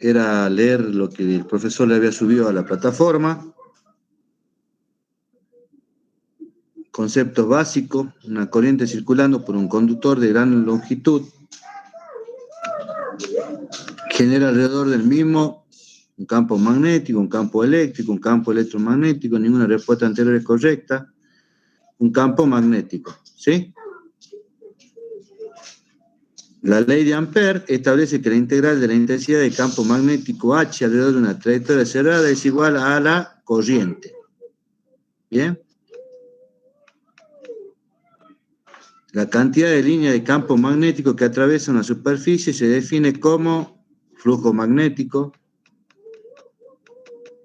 era leer lo que el profesor le había subido a la plataforma. Conceptos básicos: una corriente circulando por un conductor de gran longitud genera alrededor del mismo un campo magnético, un campo eléctrico, un campo electromagnético. Ninguna respuesta anterior es correcta. Un campo magnético, ¿sí? La ley de Ampère establece que la integral de la intensidad del campo magnético H alrededor de una trayectoria cerrada es igual a la corriente. ¿Bien? La cantidad de líneas de campo magnético que atraviesa una superficie se define como flujo magnético.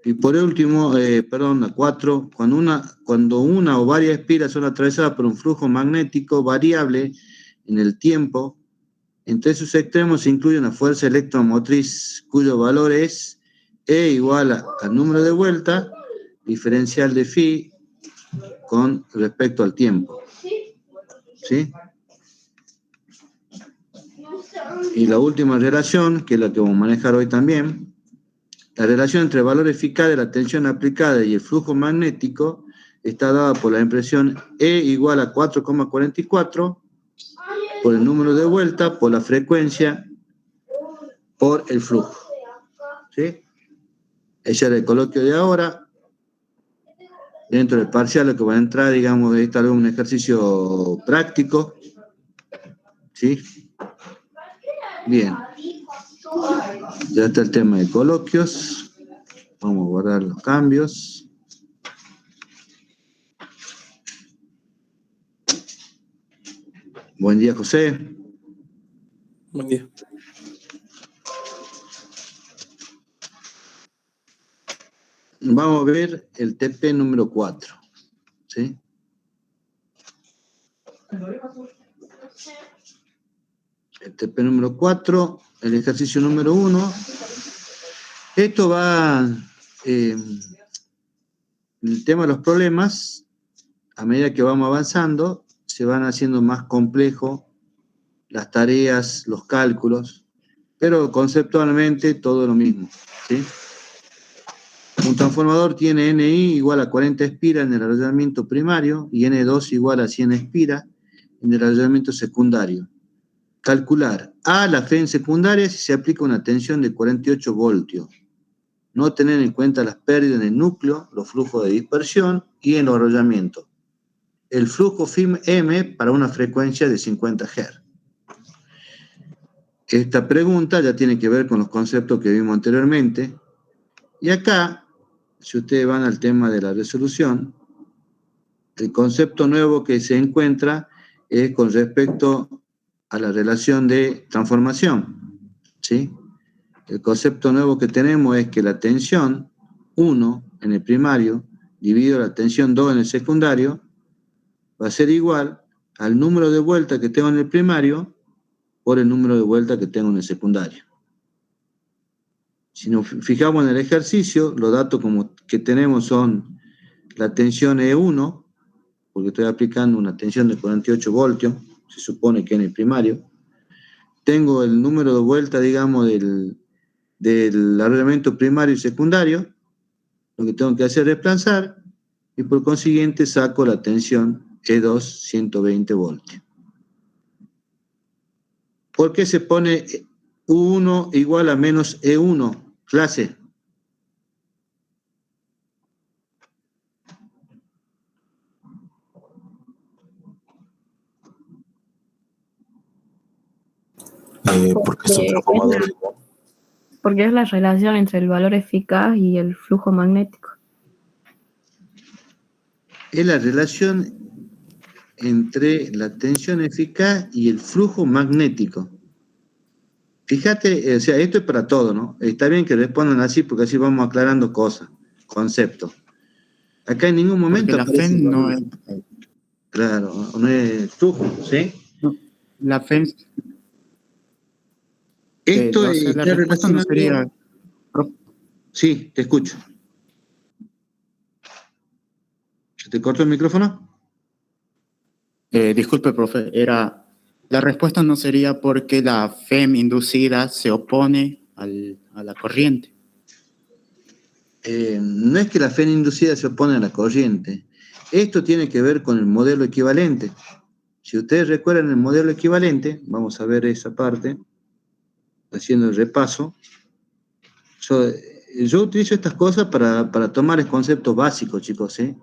Y por último, la 4, cuando una o varias espiras son atravesadas por un flujo magnético variable en el tiempo, entre sus extremos se incluye una fuerza electromotriz cuyo valor es E igual al número de vuelta diferencial de phi con respecto al tiempo. ¿Sí? Y la última relación, que es la que vamos a manejar hoy también, la relación entre el valor eficaz de la tensión aplicada y el flujo magnético está dada por la expresión E igual a 4,44 por el número de vuelta, por la frecuencia, por el flujo. ¿Sí? Ese era el coloquio de ahora. Dentro del parcial lo que va a entrar, digamos, es tal vez un ejercicio práctico. ¿Sí? Bien. Ya está el tema de coloquios. Vamos a guardar los cambios. Buen día, José. Buen día. Vamos a ver el TP número 4. ¿Sí? El TP número 4, el ejercicio número 1. Esto va, el tema de los problemas, a medida que vamos avanzando, se van haciendo más complejos las tareas, los cálculos, pero conceptualmente todo lo mismo. ¿Sí? Un transformador tiene NI igual a 40 espiras en el arrollamiento primario y N2 igual a 100 espiras en el arrollamiento secundario. Calcular A, la fe en secundaria, si se aplica una tensión de 48 voltios. No tener en cuenta las pérdidas en el núcleo, los flujos de dispersión y en los arrollamientos. El flujo FIM-M para una frecuencia de 50 Hz. Esta pregunta ya tiene que ver con los conceptos que vimos anteriormente. Y acá, si ustedes van al tema de la resolución, el concepto nuevo que se encuentra es con respecto a la relación de transformación. ¿Sí? El concepto nuevo que tenemos es que la tensión 1 en el primario dividido la tensión 2 en el secundario va a ser igual al número de vueltas que tengo en el primario por el número de vueltas que tengo en el secundario. Si nos fijamos en el ejercicio, los datos que tenemos son la tensión E1, porque estoy aplicando una tensión de 48 voltios, se supone que en el primario. Tengo el número de vueltas, digamos, del arrollamiento primario y secundario. Lo que tengo que hacer es reemplazar y por consiguiente saco la tensión E2, 120 voltios. ¿Por qué se pone U1 igual a menos E1? Clase. Porque es un transformador. Porque es la relación entre el valor eficaz y el flujo magnético. Es la relación entre la tensión eficaz y el flujo magnético. Fíjate, o sea, esto es para todo, ¿no? Está bien que respondan así porque así vamos aclarando cosas, conceptos. Acá en ningún momento... Porque la FEM no es... Claro, no es flujo, ¿sí? No, la FEM... Esto o sea, la respuesta no sería... Sí, te escucho. ¿Se te cortó el micrófono? Disculpe, profe, la respuesta no sería porque la FEM inducida se opone a la corriente. No es que la FEN inducida se opone a la corriente. Esto tiene que ver con el modelo equivalente. Si ustedes recuerdan el modelo equivalente, vamos a ver esa parte, haciendo el repaso. Yo utilizo estas cosas para tomar el concepto básico, chicos, ¿sí?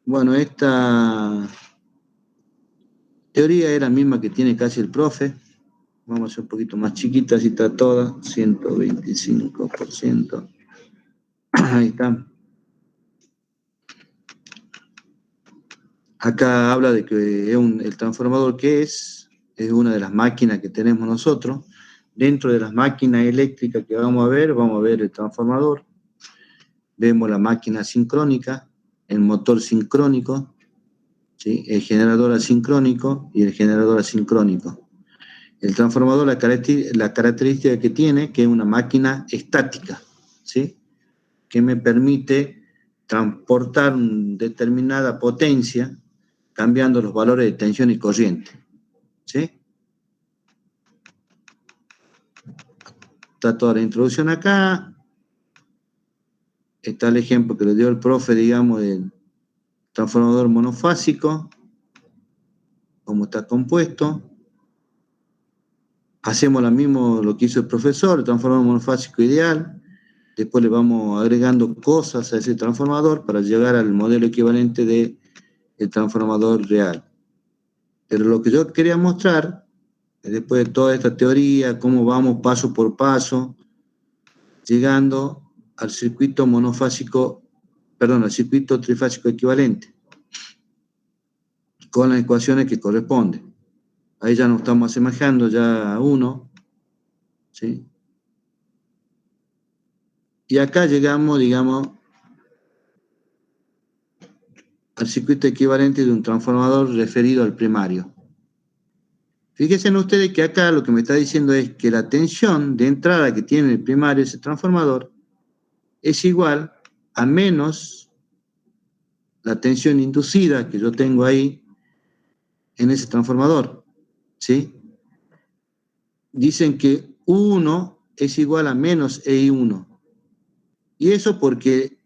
Bueno, esta teoría es la misma que tiene casi el profe. Vamos a hacer un poquito más chiquita, así está toda, 125%. Ahí está. Acá habla de que el transformador que es una de las máquinas que tenemos nosotros. Dentro de las máquinas eléctricas que vamos a ver el transformador. Vemos la máquina sincrónica, el motor sincrónico, ¿sí? El generador asincrónico y el generador asincrónico. El transformador, la característica que tiene, que es una máquina estática, ¿sí? Que me permite transportar determinada potencia cambiando los valores de tensión y corriente, ¿sí? Está toda la introducción acá. Está el ejemplo que le dio el profe, digamos, del transformador monofásico, cómo está compuesto. Hacemos lo que hizo el profesor, el transformador monofásico ideal. Después le vamos agregando cosas a ese transformador para llegar al modelo equivalente del transformador real. Pero lo que yo quería mostrar, después de toda esta teoría, cómo vamos paso por paso, llegando al circuito monofásico, al circuito trifásico equivalente, con las ecuaciones que corresponden. Ahí ya nos estamos asemejando ya a uno, ¿sí? Y acá llegamos, digamos, al circuito equivalente de un transformador referido al primario. Fíjense ustedes que acá lo que me está diciendo es que la tensión de entrada que tiene el primario, ese transformador, es igual a menos la tensión inducida que yo tengo ahí en ese transformador, ¿sí? Dicen que U1 es igual a menos EI1. Y eso porque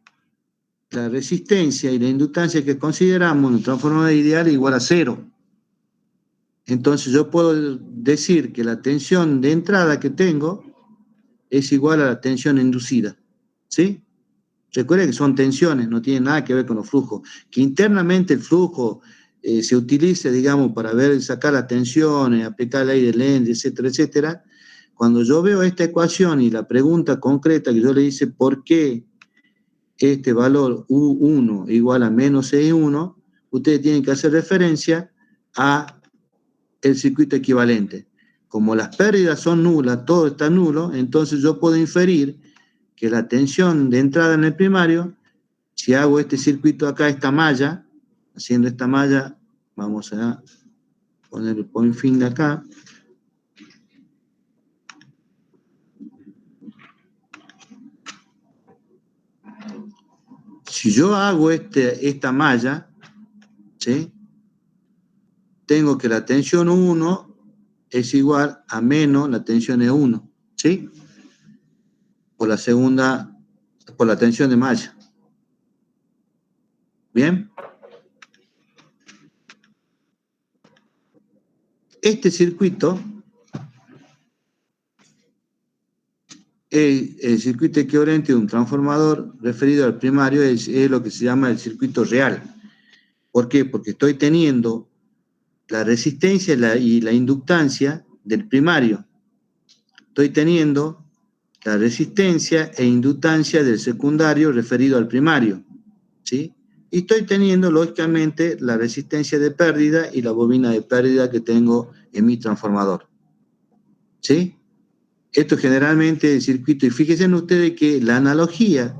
la resistencia y la inductancia que consideramos en un transformador ideal es igual a 0. Entonces yo puedo decir que la tensión de entrada que tengo es igual a la tensión inducida, ¿sí? Recuerden que son tensiones, no tienen nada que ver con los flujos. Que internamente el flujo se utilice, digamos, para sacar las tensiones, aplicar la ley de Lenz, etcétera, etcétera. Cuando yo veo esta ecuación y la pregunta concreta que yo le hice, ¿por qué este valor U1 igual a menos E1? Ustedes tienen que hacer referencia a el circuito equivalente. Como las pérdidas son nulas, todo está nulo, entonces yo puedo inferir que la tensión de entrada en el primario, si hago este circuito acá, esta malla, haciendo esta malla, vamos a poner el point fin de acá. Si yo hago esta malla, ¿sí? Tengo que la tensión 1 es igual a menos la tensión E1, ¿sí? Por la tensión de malla. ¿Bien? Este circuito, el circuito equivalente de un transformador referido al primario es lo que se llama el circuito real. ¿Por qué? Porque estoy teniendo la resistencia y la inductancia del primario. Estoy teniendo la resistencia e inductancia del secundario referido al primario, ¿sí? Y estoy teniendo, lógicamente, la resistencia de pérdida y la bobina de pérdida que tengo en mi transformador, ¿sí? Esto generalmente es el circuito, y fíjense ustedes que la analogía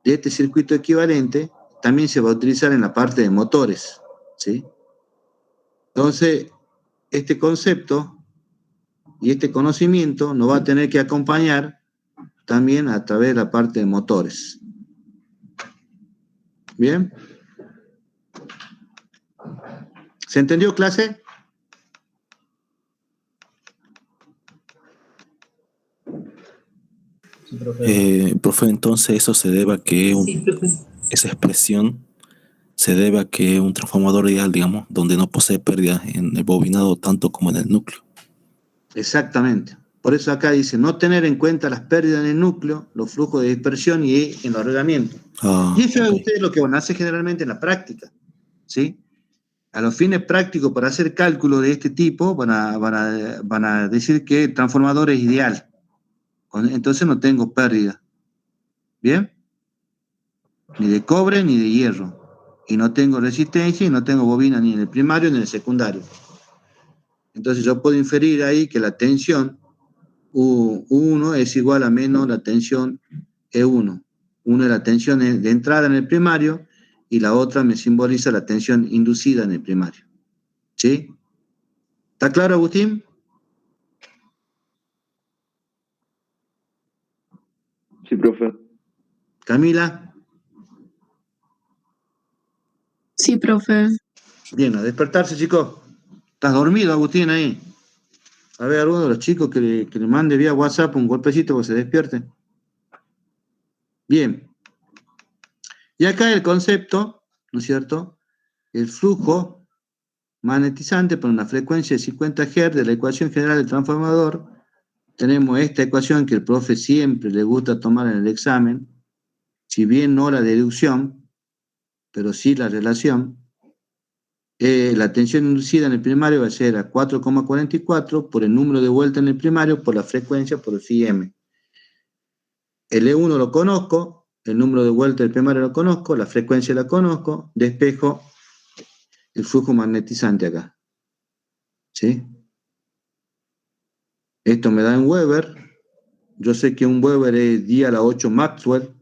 de este circuito equivalente también se va a utilizar en la parte de motores, ¿sí? Entonces, este concepto y este conocimiento nos va a tener que acompañar también a través de la parte de motores. ¿Bien? ¿Se entendió, clase? Profe, entonces eso se debe a que esa expresión se debe a que un transformador ideal, digamos, donde no posee pérdidas en el bobinado tanto como en el núcleo. Exactamente. Por eso acá dice no tener en cuenta las pérdidas en el núcleo, los flujos de dispersión y en los regamientos. Y eso es ustedes lo que van a hacer generalmente en la práctica, ¿sí? A los fines prácticos para hacer cálculos de este tipo van a decir que el transformador es ideal. Entonces no tengo pérdida. ¿Bien? Ni de cobre ni de hierro. Y no tengo resistencia y no tengo bobina ni en el primario ni en el secundario. Entonces yo puedo inferir ahí que la tensión U1 es igual a menos la tensión E1. Una es la tensión de entrada en el primario y la otra me simboliza la tensión inducida en el primario. ¿Sí? ¿Está claro, Agustín? Sí, profe. Camila. Sí, profe. Bien, a despertarse, chicos. ¿Estás dormido, Agustín, ahí? A ver, alguno de los chicos que le mande vía WhatsApp un golpecito para que se despierte. Bien. Y acá el concepto, ¿no es cierto? El flujo magnetizante por una frecuencia de 50 Hz de la ecuación general del transformador. Tenemos esta ecuación que el profe siempre le gusta tomar en el examen, si bien no la deducción, pero sí la relación. La tensión inducida en el primario va a ser a 4,44 por el número de vueltas en el primario por la frecuencia por el phi m. El E1 lo conozco, el número de vueltas del primario lo conozco, la frecuencia la conozco, despejo el flujo magnetizante acá. ¿Sí? Esto me da en Weber. Yo sé que un Weber es 10 a la 8 Maxwell.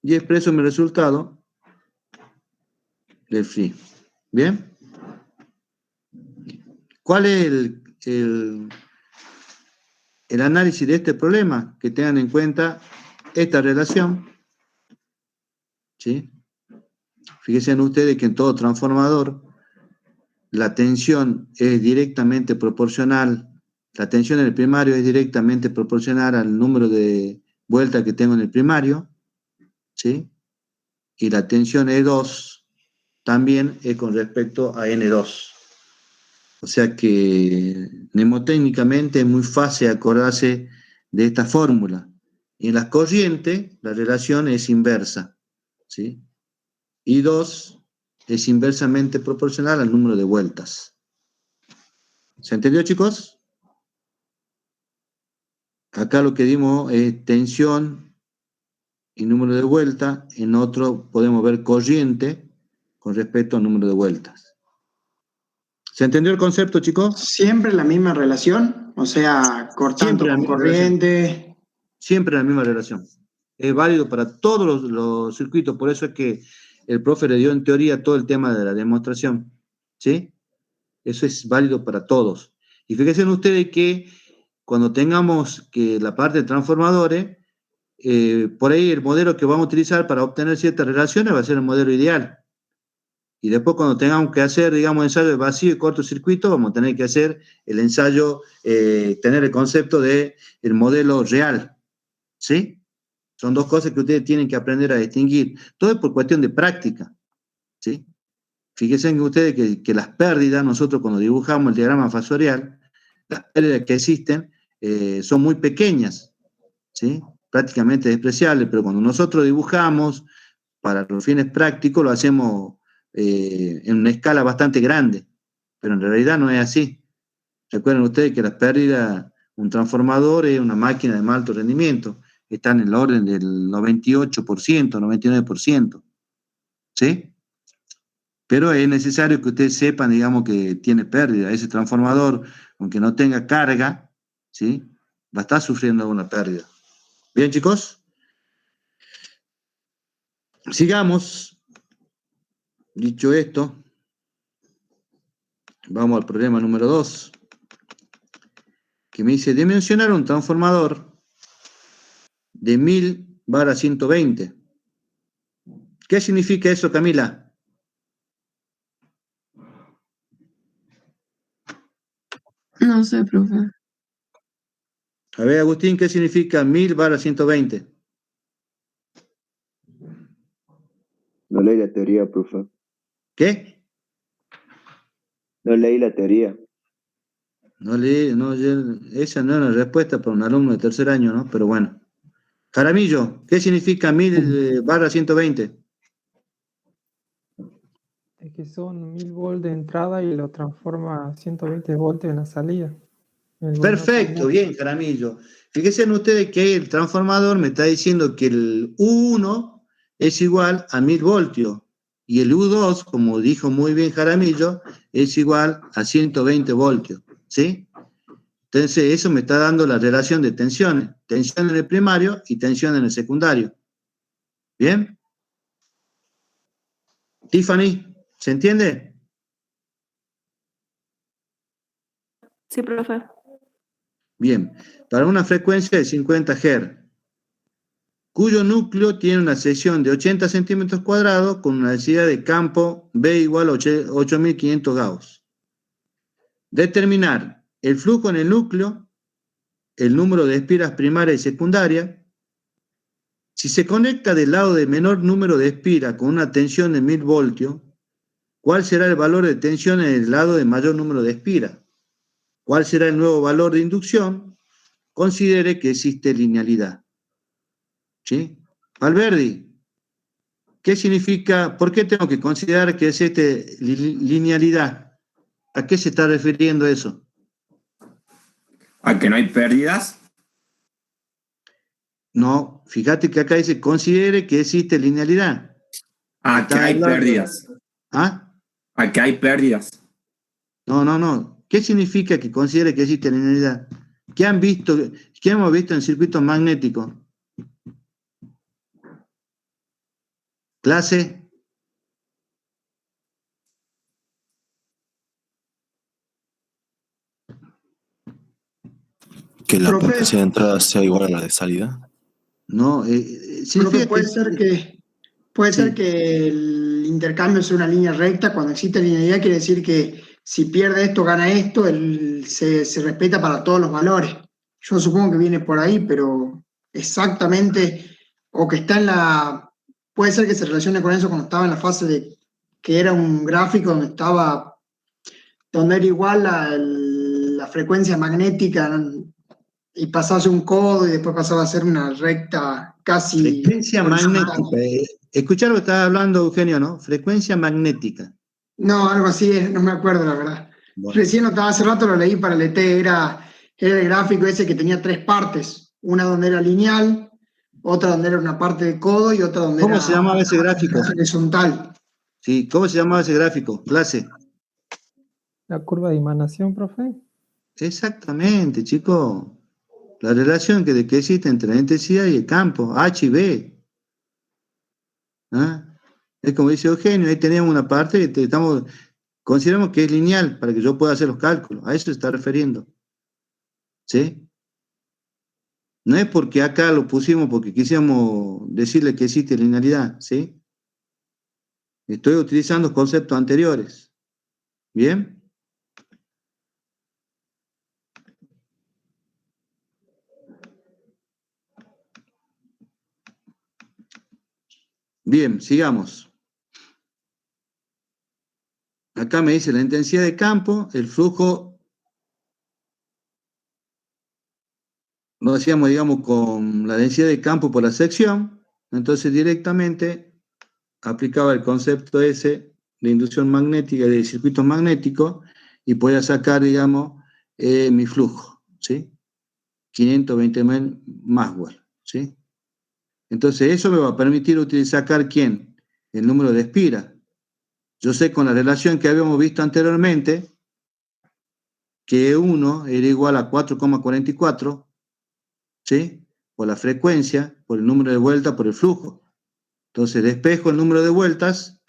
Y expreso mi resultado del phi. ¿Bien? ¿Cuál es el análisis de este problema? Que tengan en cuenta esta relación. ¿Sí? Fíjense ustedes que en todo transformador la tensión es directamente proporcional, la tensión en el primario es directamente proporcional al número de vueltas que tengo en el primario, ¿sí? Y la tensión E2 también es con respecto a N2. O sea que mnemotécnicamente es muy fácil acordarse de esta fórmula. Y en las corrientes la relación es inversa, ¿sí? I2 es inversamente proporcional al número de vueltas. ¿Se entendió, chicos? Acá lo que dimos es tensión y número de vueltas. En otro podemos ver corriente con respecto al número de vueltas. ¿Se entendió el concepto, chicos? ¿Siempre la misma relación? O sea, cortante con corriente. Siempre la misma relación. Es válido para todos los circuitos, por eso es que el profe le dio en teoría todo el tema de la demostración. ¿Sí? Eso es válido para todos. Y fíjense ustedes que cuando tengamos que la parte de transformadores, por ahí el modelo que vamos a utilizar para obtener ciertas relaciones va a ser el modelo ideal. Y después cuando tengamos que hacer, digamos, ensayo de vacío y cortocircuito, vamos a tener que hacer el ensayo, tener el concepto del modelo real. ¿Sí? Son dos cosas que ustedes tienen que aprender a distinguir. Todo es por cuestión de práctica. ¿Sí? Fíjense en ustedes que las pérdidas, nosotros cuando dibujamos el diagrama fasorial, las pérdidas que existen son muy pequeñas, ¿sí? Prácticamente despreciables, pero cuando nosotros dibujamos para los fines prácticos lo hacemos en una escala bastante grande, pero en realidad no es así. Recuerden ustedes que las pérdidas, un transformador es una máquina de más alto rendimiento, están en el orden del 98%, 99%, ¿sí? Pero es necesario que ustedes sepan, digamos, que tiene pérdida. Ese transformador, aunque no tenga carga, ¿sí? Va a estar sufriendo una pérdida. Bien, chicos. Sigamos. Dicho esto, vamos al problema número 2, que me dice dimensionar un transformador de 1000 barra 120. ¿Qué significa eso, Camila? No sé, profe. A ver, Agustín, ¿qué significa 1000/120? No leí la teoría, profe. ¿Qué? No leí la teoría. No leí, no, esa no es una respuesta para un alumno de tercer año, ¿no? Pero bueno. Jaramillo, ¿qué significa 1000/120? Es que son 1000 volts de entrada y lo transforma a 120 voltios en la salida. Perfecto, bien, Jaramillo. Fíjense ustedes que el transformador me está diciendo que el U1 es igual a 1000 voltios y el U2, como dijo muy bien Jaramillo, es igual a 120 voltios, ¿sí? Entonces eso me está dando la relación de tensiones, tensión en el primario y tensión en el secundario. ¿Bien? Tiffany, ¿se entiende? Sí, profe. Bien, para una frecuencia de 50 Hz, cuyo núcleo tiene una sección de 80 centímetros cuadrados con una densidad de campo B igual a 8500 Gauss. Determinar el flujo en el núcleo, el número de espiras primaria y secundaria. Si se conecta del lado de menor número de espiras con una tensión de 1000 voltios, ¿cuál será el valor de tensión en el lado de mayor número de espiras? ¿Cuál será el nuevo valor de inducción? Considere que existe linealidad. ¿Sí? Alberdi, ¿qué significa, por qué tengo que considerar que existe linealidad? ¿A qué se está refiriendo eso? ¿A que no hay pérdidas? No, fíjate que acá dice, considere que existe linealidad. ¿A que hay pérdidas? ¿Ah? ¿A que hay pérdidas? No. ¿Qué significa que considere que existe linealidad? ¿Qué hemos visto en circuitos magnéticos? Clase. Que la Profe. potencia de entrada sea igual a la de salida. No, Profe, puede ser que el intercambio sea una línea recta. Cuando existe linealidad quiere decir que si pierde esto, gana esto, se respeta para todos los valores. Yo supongo que viene por ahí, pero exactamente, o que está en la, puede ser que se relacione con eso cuando estaba en la fase de que era un gráfico donde era igual la frecuencia magnética, ¿no? Y pasaba a ser un codo y después pasaba a ser una recta casi frecuencia horizontal. magnética. Escuchar lo que estaba hablando Eugenio, ¿no? Frecuencia magnética. No, algo así, no me acuerdo, la verdad. Bueno. Recién hace rato lo leí para el ET, era el gráfico ese que tenía 3 partes. Una donde era lineal, otra donde era una parte de codo y otra donde ¿Cómo era se llamaba ese gráfico? horizontal. Sí, ¿cómo se llamaba ese gráfico? Clase. La curva de emanación, profe. Exactamente, chico. La relación que existe entre la intensidad y el campo, H y B. ¿Ah? Es como dice Eugenio, ahí teníamos una parte que consideramos que es lineal para que yo pueda hacer los cálculos. A eso se está refiriendo. ¿Sí? No es porque acá lo pusimos porque quisiéramos decirle que existe linealidad. ¿Sí? Estoy utilizando conceptos anteriores. ¿Bien? Bien, sigamos. Acá me dice la intensidad de campo, el flujo, lo hacíamos, digamos, con la densidad de campo por la sección, entonces directamente aplicaba el concepto ese de inducción magnética, de circuitos magnéticos, y podía sacar, digamos, mi flujo, ¿sí? 520.000 Maxwell, ¿sí? Entonces eso me va a permitir sacar, ¿quién? El número de espiras. Yo sé con la relación que habíamos visto anteriormente que E1 era igual a 4,44, ¿sí? Por la frecuencia, por el número de vueltas, por el flujo. Entonces despejo el número de vueltas,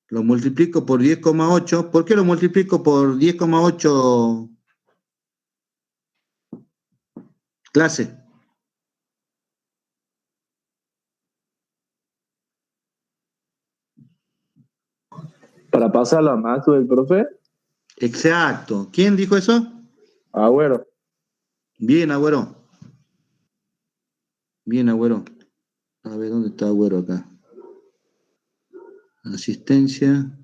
lo multiplico por 10,8. ¿Por qué lo multiplico por 10,8? Clase. Para pasarlo a Maxwell, profe. Exacto. ¿Quién dijo eso? Agüero. Bien, Agüero. Bien, Agüero. A ver, ¿dónde está Agüero acá? Asistencia.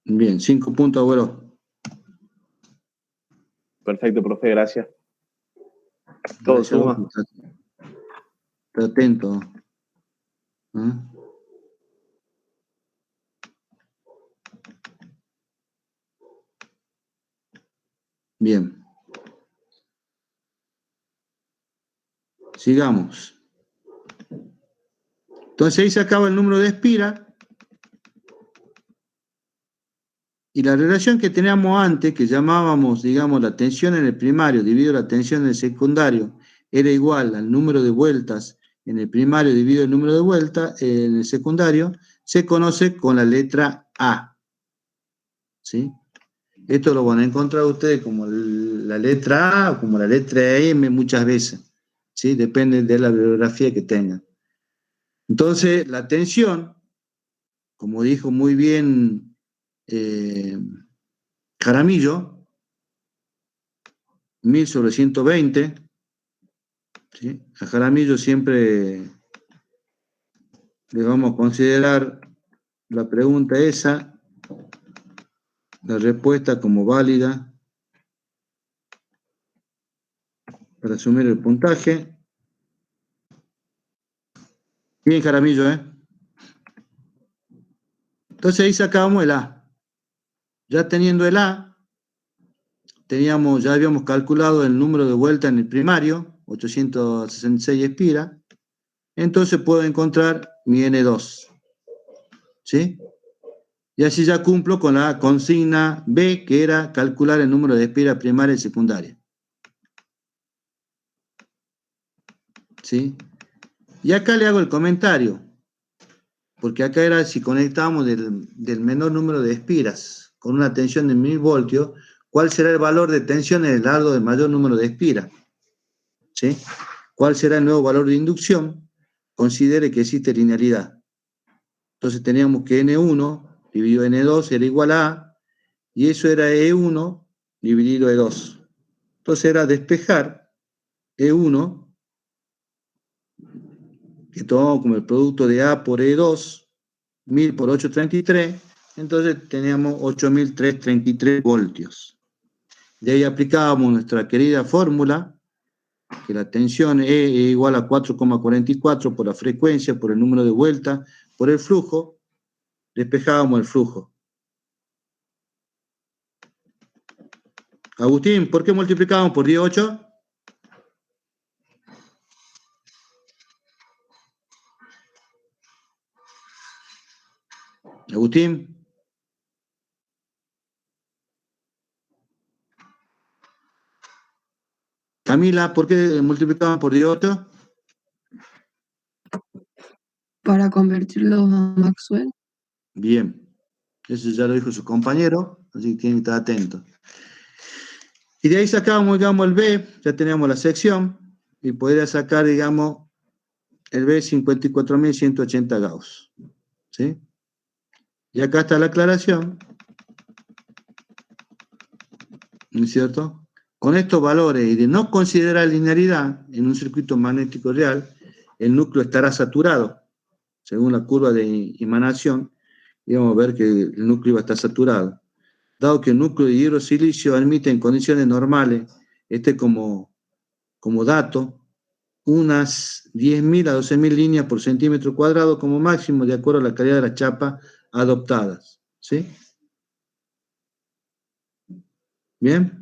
Bien, 5 puntos, Agüero. Perfecto, profe, gracias. Todo suma. Está atento. ¿Ah? Bien. Sigamos. Entonces ahí se acaba el número de espira. Y la relación que teníamos antes, que llamábamos, digamos, la tensión en el primario dividido la tensión en el secundario, era igual al número de vueltas en el primario dividido el número de vueltas en el secundario, se conoce con la letra A. ¿Sí? Esto lo van a encontrar ustedes como la letra A o como la letra M muchas veces. ¿Sí? Depende de la bibliografía que tengan. Entonces, la tensión, como dijo muy bien Jaramillo, 1000/120, ¿sí? A Jaramillo siempre le vamos a considerar la pregunta esa, la respuesta como válida para asumir el puntaje. Bien, Jaramillo, ¿eh? Entonces ahí sacábamos el A. Ya teniendo el A, ya habíamos calculado el número de vueltas en el primario, 866 espira, entonces puedo encontrar mi N2. ¿Sí? Y así ya cumplo con la consigna B, que era calcular el número de espira primaria y secundaria. ¿Sí? Y acá le hago el comentario, porque acá era si conectamos del menor número de espiras con una tensión de 1000 voltios, ¿cuál será el valor de tensión en el lado del mayor número de espiras? ¿Sí? ¿Cuál será el nuevo valor de inducción? Considere que existe linealidad. Entonces teníamos que N1 dividido N2 era igual a A, y eso era E1 dividido E2. Entonces era despejar E1, que tomamos como el producto de A por E2, 1000 por 833, entonces teníamos 8333 voltios. De ahí aplicábamos nuestra querida fórmula, que la tensión E es igual a 4,44 por la frecuencia, por el número de vueltas, por el flujo, despejábamos el flujo. Agustín, ¿por qué multiplicábamos por 18? Agustín. Camila, ¿por qué multiplicaban por 18? Para convertirlo a Maxwell. Bien. Eso ya lo dijo su compañero, así que tienen que estar atentos. Y de ahí sacábamos, digamos, el B, ya teníamos la sección, y podría sacar, digamos, el B 54.180 Gauss. ¿Sí? Y acá está la aclaración, ¿no es cierto? Con estos valores y de no considerar linealidad en un circuito magnético real, el núcleo estará saturado, según la curva de emanación, y vamos a ver que el núcleo va a estar saturado. Dado que el núcleo de hidrosilicio admite en condiciones normales, como dato, unas 10.000 a 12.000 líneas por centímetro cuadrado como máximo, de acuerdo a la calidad de las chapas adoptadas. ¿Sí? Bien.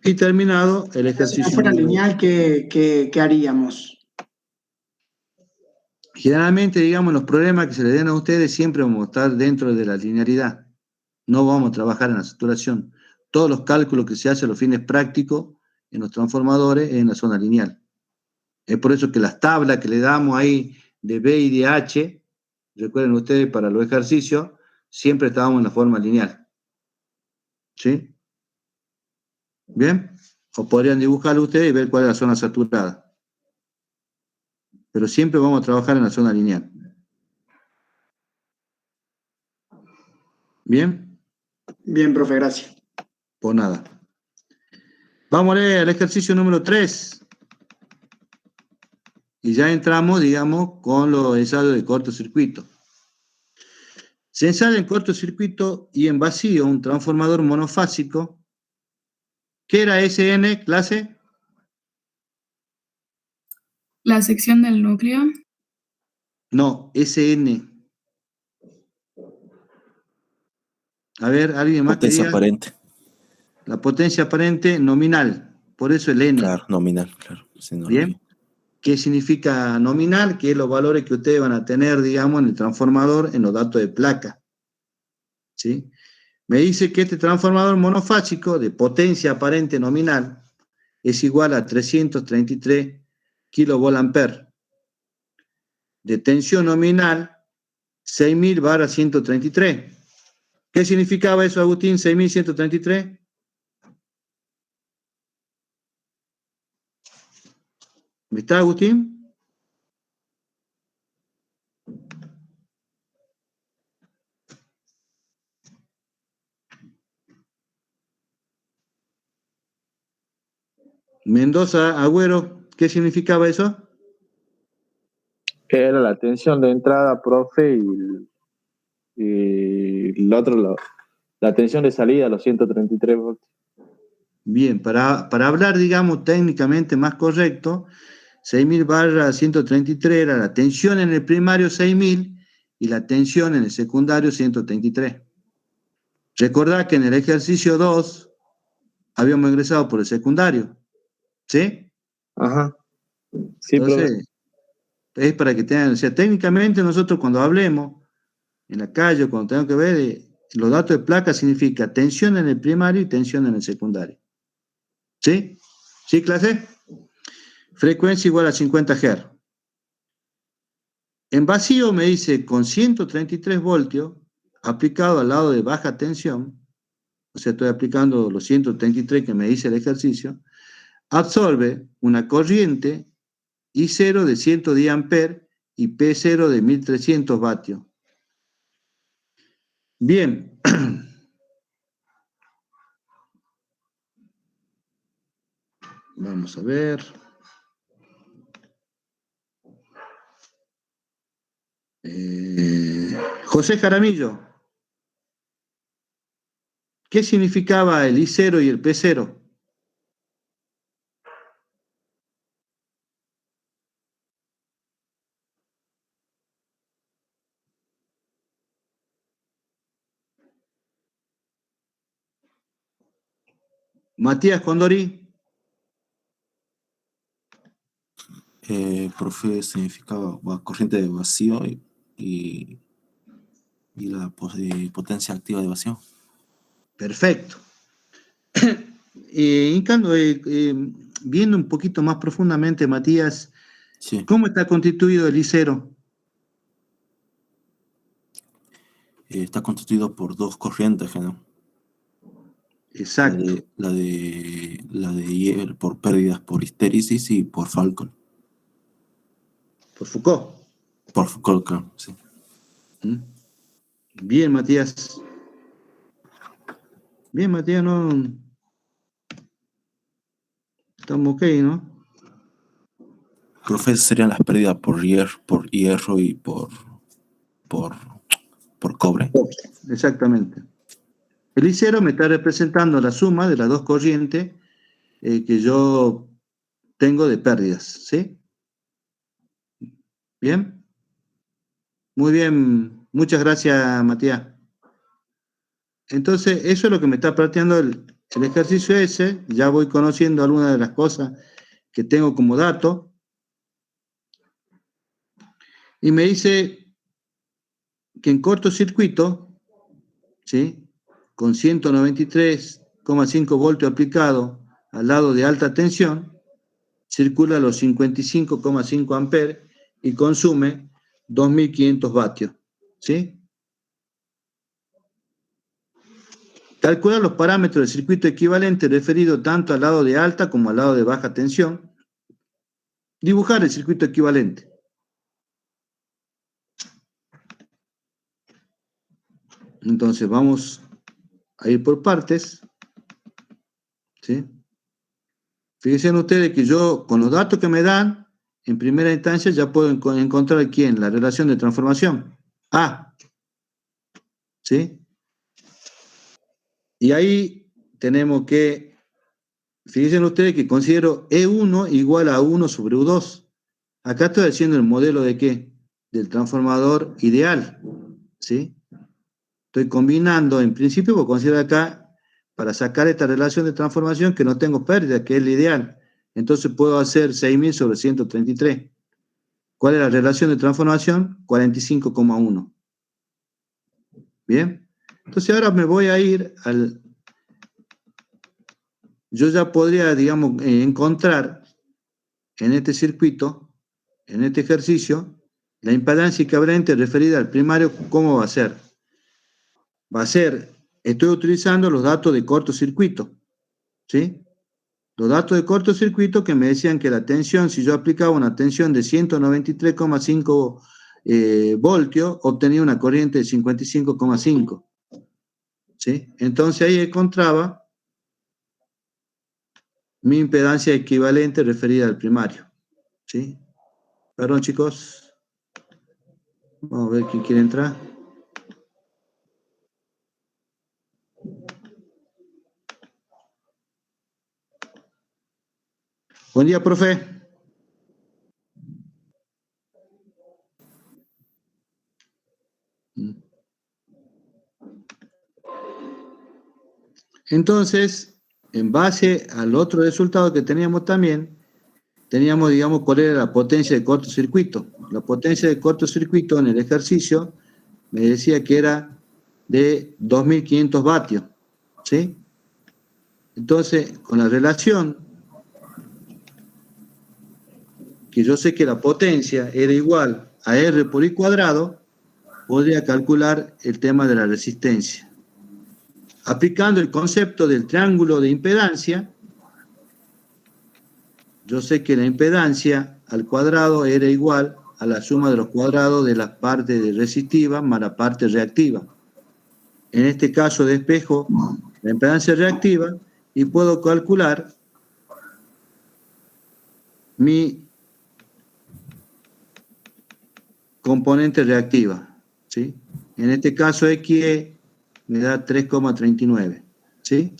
Y terminado el ejercicio. Si no fuera lineal, ¿qué haríamos? Generalmente, digamos, los problemas que se les den a ustedes siempre vamos a estar dentro de la linealidad. No vamos a trabajar en la saturación. Todos los cálculos que se hacen a los fines prácticos en los transformadores es en la zona lineal. Es por eso que las tablas que le damos ahí de B y de H, recuerden ustedes para los ejercicios, siempre estábamos en la forma lineal. ¿Sí? ¿Bien? O podrían dibujarlo ustedes y ver cuál es la zona saturada. Pero siempre vamos a trabajar en la zona lineal. ¿Bien? Bien, profe, gracias. Por nada. Vamos a leer el ejercicio número 3. Y ya entramos, digamos, con los ensayos de cortocircuito. Se ensaya en cortocircuito y en vacío un transformador monofásico. ¿Qué era SN, clase? La sección del núcleo. No, SN. A ver, ¿alguien más que Potencia diga? aparente. La potencia aparente nominal. Por eso el N. Claro, nominal, claro. Sí, no lo ¿Bien? vi. ¿Qué significa nominal? Que es los valores que ustedes van a tener, digamos, en el transformador, en los datos de placa. ¿Sí? Me dice que este transformador monofásico de potencia aparente nominal es igual a 333 kVA. De tensión nominal, 6.000/133. ¿Qué significaba eso, Agustín? 6.133. ¿Me está, Agustín? Mendoza, Agüero, ¿qué significaba eso? Era la tensión de entrada, profe, y el otro, la tensión de salida, los 133 voltios. Bien, para hablar, digamos, técnicamente más correcto, 6.000/133 era la tensión en el primario 6.000 y la tensión en el secundario 133. Recordad que en el ejercicio 2 habíamos ingresado por el secundario, ¿sí? Ajá. Sí, Entonces, es para que tengan, o sea, técnicamente nosotros cuando hablemos en la calle, cuando tenemos que ver, los datos de placa significa tensión en el primario y tensión en el secundario. ¿Sí? ¿Sí, clase? Frecuencia igual a 50 Hz. En vacío me dice con 133 voltios aplicado al lado de baja tensión, o sea, estoy aplicando los 133 que me dice el ejercicio, absorbe una corriente I0 de 110 amperes y P0 de 1300 vatios. Bien. Vamos a ver. José Jaramillo. ¿Qué significaba el I0 y el P0? Matías Condori. Profe, significaba corriente de vacío y la potencia activa de vacío. Perfecto. Viendo un poquito más profundamente, Matías, sí. ¿Cómo está constituido el I0? Está constituido por dos corrientes, ¿no? Exacto. La de Hieber por pérdidas por histéresis y por Falcon. Por Foucault. Por Foucault, claro, sí. Bien, Matías. Bien, Matías, no. Estamos ok, ¿no? Profe, serían las pérdidas por hierro y por cobre. Exactamente. El I0 me está representando la suma de las dos corrientes que yo tengo de pérdidas, ¿sí? ¿Bien? Muy bien. Muchas gracias, Matías. Entonces, eso es lo que me está planteando el ejercicio ese. Ya voy conociendo algunas de las cosas que tengo como dato. Y me dice que en cortocircuito, ¿sí?, con 193,5 voltios aplicados al lado de alta tensión, circula a los 55,5 amperes y consume 2.500 vatios. ¿Sí? Calcula los parámetros del circuito equivalente referido tanto al lado de alta como al lado de baja tensión. Dibujar el circuito equivalente. Entonces vamos a ir por partes, ¿sí? Fíjense ustedes que yo, con los datos que me dan, en primera instancia ya puedo encontrar aquí en la relación de transformación A, ¿sí? Y ahí tenemos que, fíjense ustedes que considero E1 igual a 1 sobre U2. Acá estoy haciendo el modelo de ¿qué? Del transformador ideal, ¿sí? Estoy combinando, en principio, voy a considerar acá, para sacar esta relación de transformación, que no tengo pérdida, que es el ideal. Entonces puedo hacer 6.000 sobre 133. ¿Cuál es la relación de transformación? 45,1. ¿Bien? Entonces ahora me voy a ir al... Yo ya podría, digamos, encontrar en este circuito, en este ejercicio, la impedancia equivalente referida al primario. ¿Cómo va a ser? Va a ser, estoy utilizando los datos de cortocircuito, ¿sí? Los datos de cortocircuito que me decían que la tensión, si yo aplicaba una tensión de 193,5 voltios, obtenía una corriente de 55,5, ¿sí? Entonces ahí encontraba mi impedancia equivalente referida al primario, ¿sí? Perdón, chicos. Vamos a ver quién quiere entrar. Buen día, profe. Entonces, en base al otro resultado que teníamos también, teníamos, digamos, cuál era la potencia de cortocircuito. La potencia de cortocircuito en el ejercicio me decía que era de 2.500 vatios, ¿sí? Entonces, con la relación que yo sé que la potencia era igual a R por I cuadrado, podría calcular el tema de la resistencia. Aplicando el concepto del triángulo de impedancia, yo sé que la impedancia al cuadrado era igual a la suma de los cuadrados de las partes resistivas más la parte reactiva. En este caso despejo la impedancia reactiva y puedo calcular mi componente reactiva, ¿sí? En este caso XE me da 3,39, ¿sí?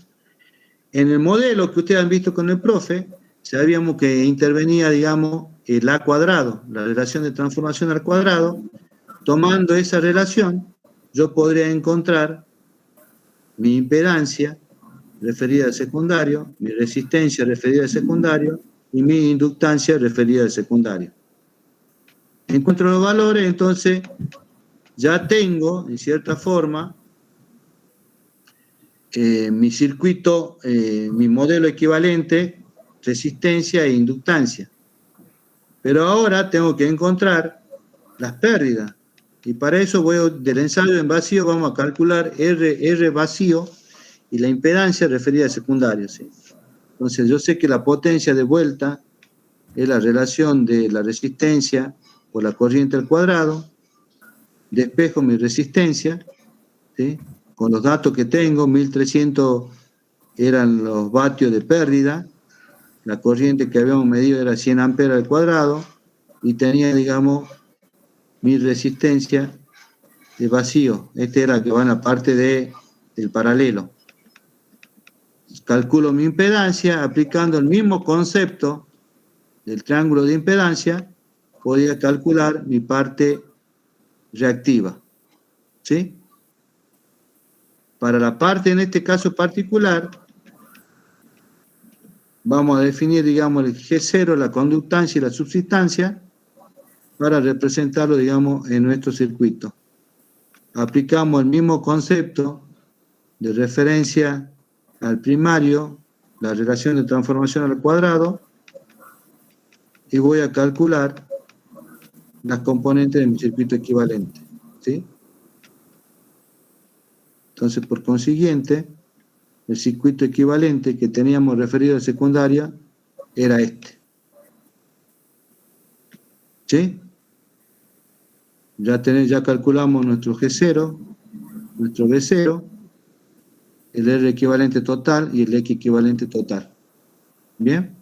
En el modelo que ustedes han visto con el profe, sabíamos que intervenía, digamos, el A cuadrado, la relación de transformación al cuadrado. Tomando esa relación, yo podría encontrar mi impedancia referida al secundario, mi resistencia referida al secundario y mi inductancia referida al secundario. Encuentro los valores, entonces ya tengo, en cierta forma, mi circuito, mi modelo equivalente, resistencia e inductancia. Pero ahora tengo que encontrar las pérdidas. Y para eso del ensayo en vacío vamos a calcular R vacío y la impedancia referida al secundario, ¿sí? Entonces yo sé que la potencia de vuelta es la relación de la resistencia por la corriente al cuadrado. Despejo mi resistencia, ¿sí? Con los datos que tengo, 1300 eran los vatios de pérdida, la corriente que habíamos medido era 100 amperes al cuadrado, y tenía, digamos, mi resistencia de vacío. Esta era la que va en la parte del paralelo. Calculo mi impedancia aplicando el mismo concepto del triángulo de impedancia, podía calcular mi parte reactiva, ¿sí? Para la parte, en este caso particular, vamos a definir, digamos, el G0, la conductancia y la subsistancia, para representarlo, digamos, en nuestro circuito. Aplicamos el mismo concepto de referencia al primario, la relación de transformación al cuadrado, y voy a calcular las componentes de mi circuito equivalente, ¿sí? Entonces, por consiguiente, el circuito equivalente que teníamos referido a secundaria era este, ¿sí? Ya calculamos nuestro G0, nuestro B0, el R equivalente total y el X equivalente total. ¿Bien?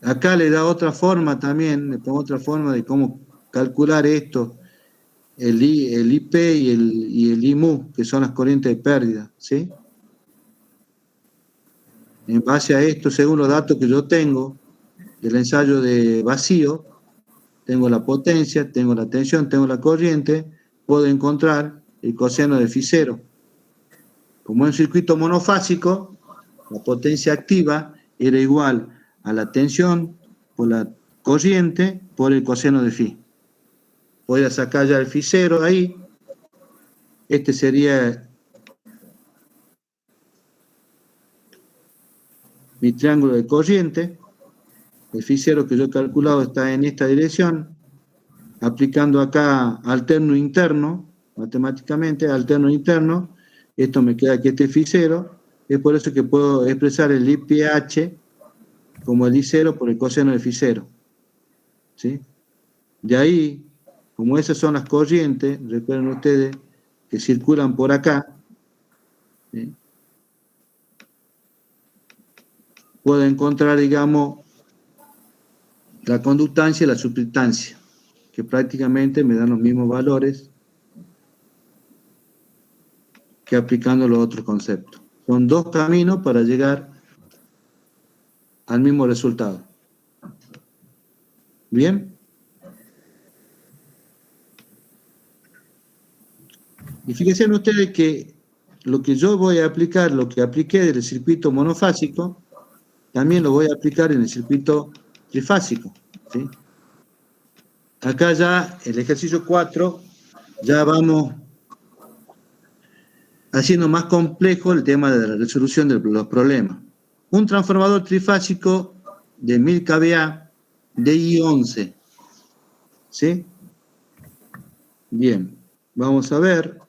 Acá le da otra forma también, le pongo otra forma de cómo calcular esto, el IP y el IMU, que son las corrientes de pérdida, ¿sí? En base a esto, según los datos que yo tengo del ensayo de vacío, tengo la potencia, tengo la tensión, tengo la corriente, puedo encontrar el coseno de φ0. Como en un circuito monofásico, la potencia activa era igual a la tensión por la corriente por el coseno de φ. Voy a sacar ya el φ0 ahí. Este sería mi triángulo de corriente. El φ0 que yo he calculado está en esta dirección. Aplicando acá alterno interno, matemáticamente, alterno interno, esto me queda que este φ0. Es por eso que puedo expresar el IPH como el I0 por el coseno de φ0. ¿Sí? De ahí, como esas son las corrientes, recuerden ustedes que circulan por acá, ¿sí? Puedo encontrar, digamos, la conductancia y la substancia, que prácticamente me dan los mismos valores que aplicando los otros conceptos. Son dos caminos para llegar al mismo resultado. ¿Bien? Y fíjense ustedes que lo que yo voy a aplicar, lo que apliqué del circuito monofásico, también lo voy a aplicar en el circuito trifásico, ¿sí? Acá ya, el ejercicio 4, ya vamos haciendo más complejo el tema de la resolución de los problemas. Un transformador trifásico de 1000 kVA de I11, ¿sí? Bien, vamos a ver.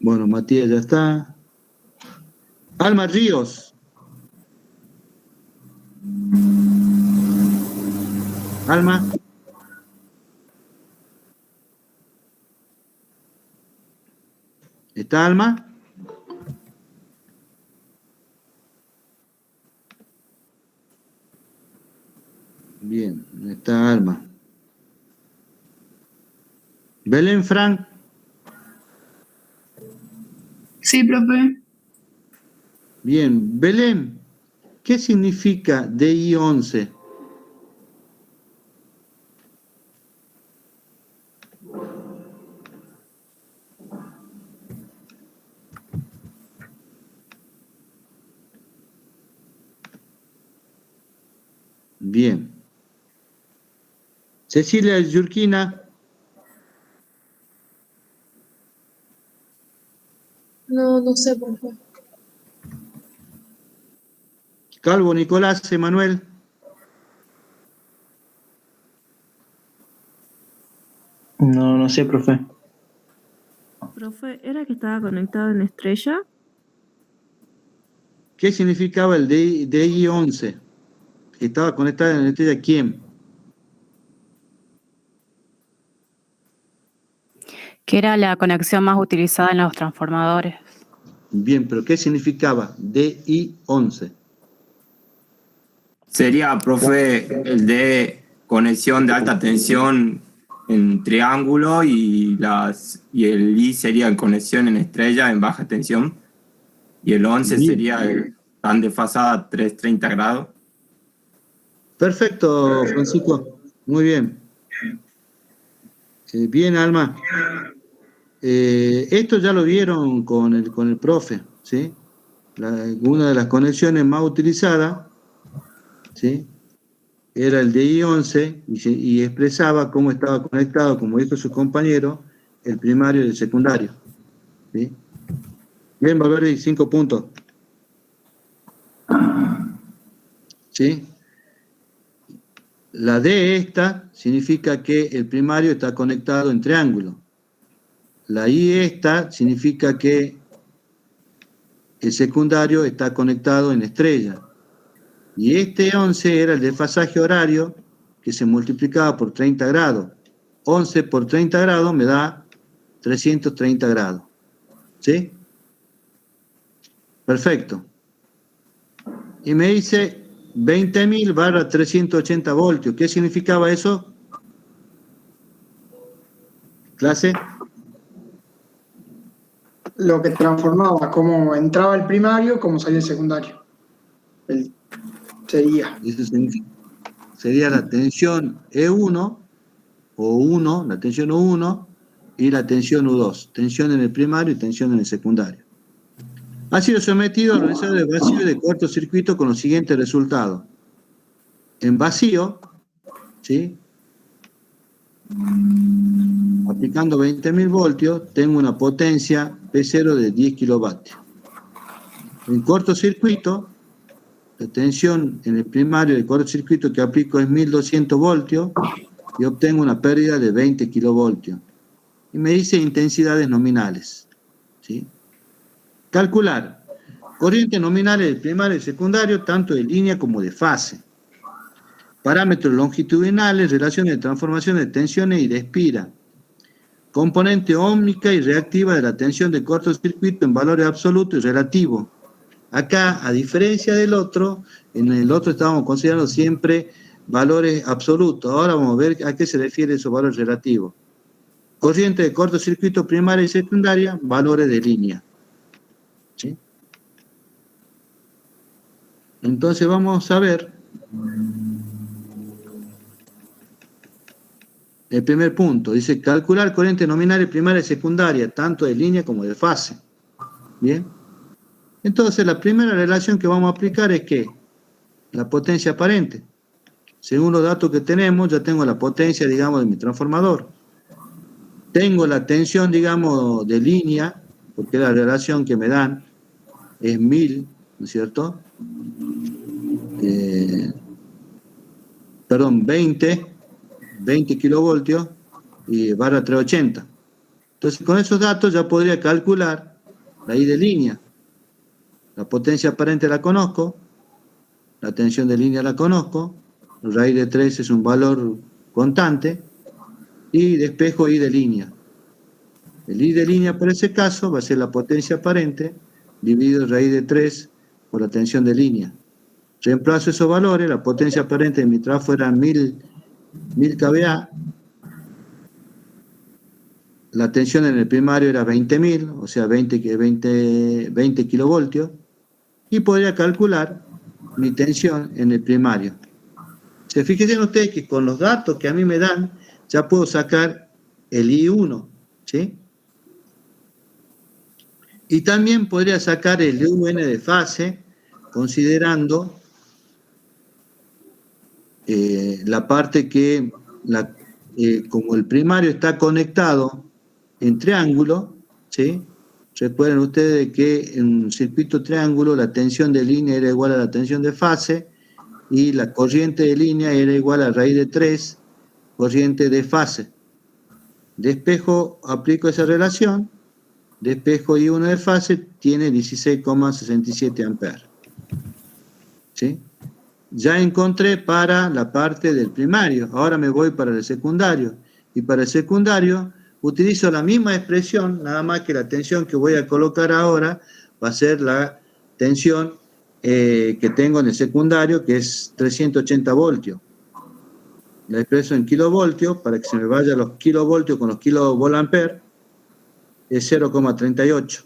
Bueno, Matías ya está. Alma Ríos. Alma. ¿Está Alma? Bien, está Alma. Belén Frank. Sí, profe. Bien, Belén, ¿qué significa DI11? Bien. Cecilia Yurquina. No sé, profe. Calvo Nicolás Emanuel. No sé, profe. Profe, ¿era que estaba conectado en estrella? ¿Qué significaba el DI11? ¿Estaba conectado en la estrella quién? Que era la conexión más utilizada en los transformadores. Bien, pero ¿qué significaba DI11? Sería, profe, el de conexión de alta tensión en triángulo y el I sería en conexión en estrella en baja tensión. Y el 11 Bien. sería tan desfasada 330 grados. Perfecto, Francisco. Muy bien. Bien, Alma. Esto ya lo vieron con el profe, ¿sí? Una de las conexiones más utilizadas, ¿sí? Era el DI11 y expresaba cómo estaba conectado, como dijo su compañero, el primario y el secundario, ¿sí? Bien, Valverde, 5 puntos. ¿Sí? La D esta significa que el primario está conectado en triángulo. La I esta significa que el secundario está conectado en estrella. Y este 11 era el desfasaje horario que se multiplicaba por 30 grados. 11 por 30 grados me da 330 grados. ¿Sí? Perfecto. Y me dice 20.000 barra 380 voltios. ¿Qué significaba eso? ¿Clase? Lo que transformaba, cómo entraba el primario, cómo salía el secundario. Eso sería la tensión E1 o 1, la tensión U1 y la tensión U2. Tensión en el primario y tensión en el secundario. Ha sido sometido al realizado de vacío y de cortocircuito con los siguientes resultados. En vacío, ¿sí? Aplicando 20.000 voltios, tengo una potencia P0 de 10 kilovatios. En cortocircuito, la tensión en el primario del cortocircuito que aplico es 1200 voltios y obtengo una pérdida de 20 kilovoltios. Y me dice intensidades nominales. ¿Sí? Calcular corrientes nominales del primario y secundario, tanto de línea como de fase. Parámetros longitudinales, relaciones de transformación de tensiones y de espira. Componente ómnica y reactiva de la tensión de cortocircuito en valores absolutos y relativos. Acá, a diferencia del otro, en el otro estábamos considerando siempre valores absolutos. Ahora vamos a ver a qué se refiere esos valores relativos. Corriente de cortocircuito primaria y secundaria, valores de línea. ¿Sí? Entonces vamos a ver el primer punto. Dice calcular corriente nominal primaria y secundaria, tanto de línea como de fase. Bien. Entonces la primera relación que vamos a aplicar es que la potencia aparente. Según los datos que tenemos, ya tengo la potencia, digamos, de mi transformador. Tengo la tensión, digamos, de línea, porque la relación que me dan es 1000, ¿no es cierto? 20 kilovoltios y barra 380. Entonces, con esos datos ya podría calcular la I de línea. La potencia aparente la conozco, la tensión de línea la conozco, raíz de 3 es un valor constante, y despejo I de línea. El I de línea por ese caso va a ser la potencia aparente dividido raíz de 3 por la tensión de línea. Reemplazo esos valores, la potencia aparente de mi trafo era 1000 kVA, la tensión en el primario era 20.000, o sea 20 kilovoltios, y podría calcular mi tensión en el primario. Se fijen ustedes que con los datos que a mí me dan, ya puedo sacar el I1, ¿sí? Y también podría sacar el UN de fase, considerando la parte que, como el primario está conectado en triángulo, ¿sí? Recuerden ustedes que en un circuito triángulo la tensión de línea era igual a la tensión de fase y la corriente de línea era igual a raíz de 3 corriente de fase. Despejo, aplico esa relación, despejo I1 de fase tiene 16,67 amperes. ¿Sí? Ya encontré para la parte del primario, ahora me voy para el secundario, y para el secundario utilizo la misma expresión, nada más que la tensión que voy a colocar ahora va a ser la tensión que tengo en el secundario, que es 380 voltios. La expreso en kilovoltios, para que se me vayan los kilovoltios con los kilovolamperes, es 0,38.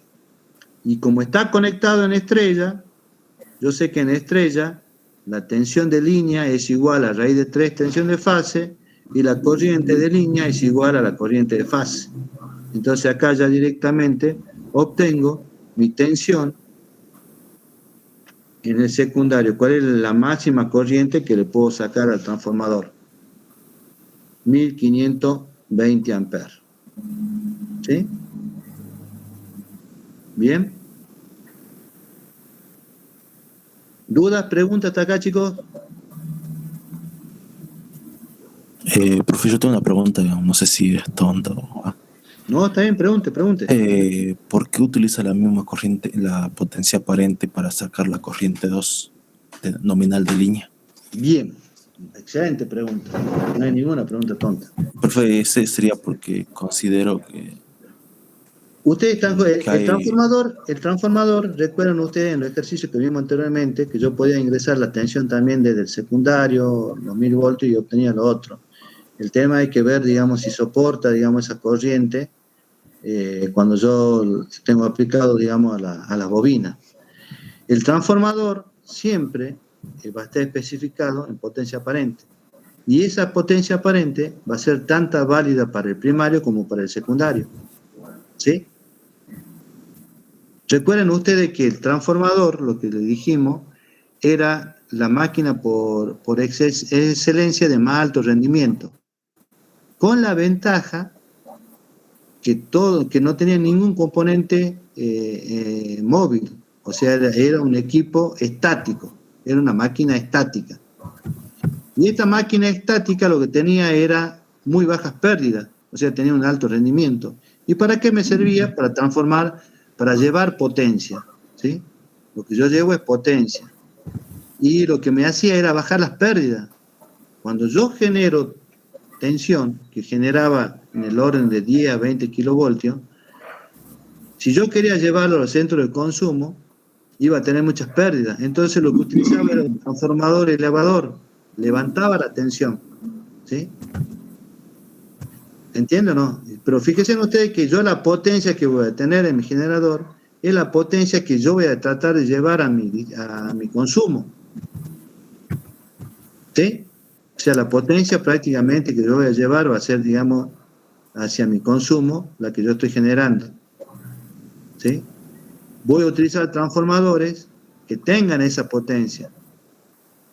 Y como está conectado en estrella, yo sé que en estrella la tensión de línea es igual a raíz de 3 tensión de fase, y la corriente de línea es igual a la corriente de fase. Entonces acá ya directamente obtengo mi tensión en el secundario. ¿Cuál es la máxima corriente que le puedo sacar al transformador? 1520 amperes. ¿Sí? ¿Bien? ¿Dudas, preguntas hasta acá, chicos? Profe, yo tengo una pregunta, no sé si es tonta o... No, está bien, pregunte. ¿Por qué utiliza la misma corriente, la potencia aparente para sacar la corriente 2 nominal de línea? Bien, Excelente pregunta. No hay ninguna pregunta tonta. Profe, ese sería porque considero que Ustedes están, hay... el transformador, recuerdan ustedes en los ejercicios que vimos anteriormente, que yo podía ingresar la tensión también desde el secundario, los 1000 voltios, y obtenía lo otro. El tema hay que ver, digamos, si soporta, digamos, esa corriente cuando yo tengo aplicado, digamos, a la bobina. El transformador siempre va a estar especificado en potencia aparente. Y esa potencia aparente va a ser tanto válida para el primario como para el secundario. ¿Sí? Recuerden ustedes que el transformador, lo que le dijimos, era la máquina por excelencia de más alto rendimiento, con la ventaja que no tenía ningún componente móvil, o sea, era un equipo estático, era una máquina estática. Y esta máquina estática lo que tenía era muy bajas pérdidas, o sea, tenía un alto rendimiento. ¿Y para qué me servía? Para transformar, para llevar potencia, ¿sí? Lo que yo llevo es potencia. Y lo que me hacía era bajar las pérdidas. Cuando yo genero tensión, que generaba en el orden de 10 a 20 kilovoltios, si yo quería llevarlo al centro de consumo, iba a tener muchas pérdidas. Entonces lo que utilizaba era un transformador elevador, levantaba la tensión, ¿sí? ¿Entienden o no? Pero fíjense ustedes que yo la potencia que voy a tener en mi generador es la potencia que yo voy a tratar de llevar a mi consumo. ¿Sí? O sea, la potencia prácticamente que yo voy a llevar va a ser, digamos, hacia mi consumo, la que yo estoy generando. ¿Sí? Voy a utilizar transformadores que tengan esa potencia.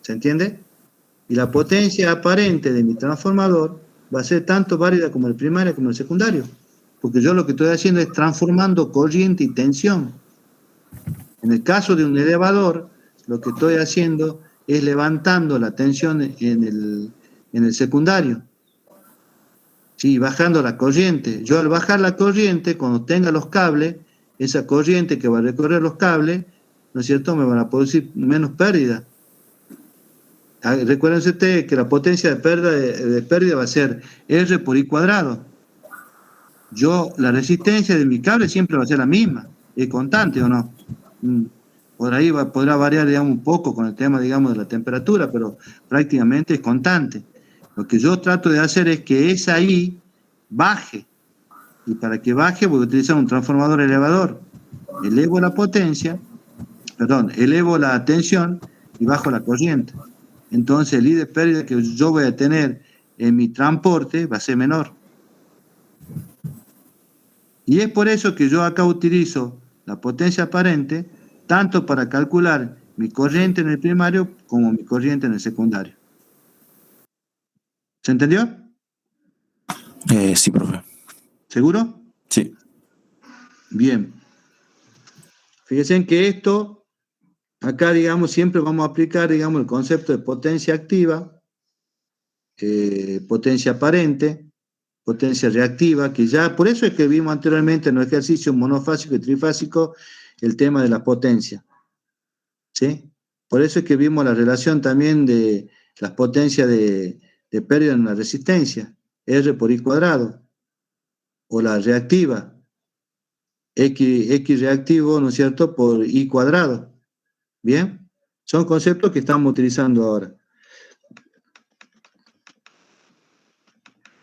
¿Se entiende? Y la potencia aparente de mi transformador va a ser tanto válida como el primario como el secundario. Porque yo lo que estoy haciendo es transformando corriente y tensión. En el caso de un elevador, lo que estoy haciendo es levantando la tensión en el secundario. Sí, bajando la corriente. Yo al bajar la corriente, cuando tenga los cables, esa corriente que va a recorrer los cables, ¿no es cierto?, me van a producir menos pérdida. Recuerden ustedes que la potencia de pérdida va a ser R por I cuadrado. La resistencia de mi cable siempre va a ser la misma. ¿Es constante o no? Por ahí podrá variar, digamos, un poco con el tema, digamos, de la temperatura, pero prácticamente es constante. Lo que yo trato de hacer es que esa I baje. Y para que baje voy a utilizar un transformador elevador. Elevo la tensión y bajo la corriente. Entonces el I de pérdida que yo voy a tener en mi transporte va a ser menor. Y es por eso que yo acá utilizo la potencia aparente tanto para calcular mi corriente en el primario como mi corriente en el secundario. ¿Se entendió? Sí, profe. ¿Seguro? Sí. Bien. Fíjense que esto, acá, digamos, siempre vamos a aplicar, digamos, el concepto de potencia activa, potencia aparente, potencia reactiva, que ya, por eso es que vimos anteriormente en los ejercicios monofásico y trifásico el tema de la potencia. ¿Sí? Por eso es que vimos la relación también de las potencias de pérdida en la resistencia, R por I cuadrado, o la reactiva, X reactivo, ¿no es cierto?, por I cuadrado. ¿Bien? Son conceptos que estamos utilizando ahora.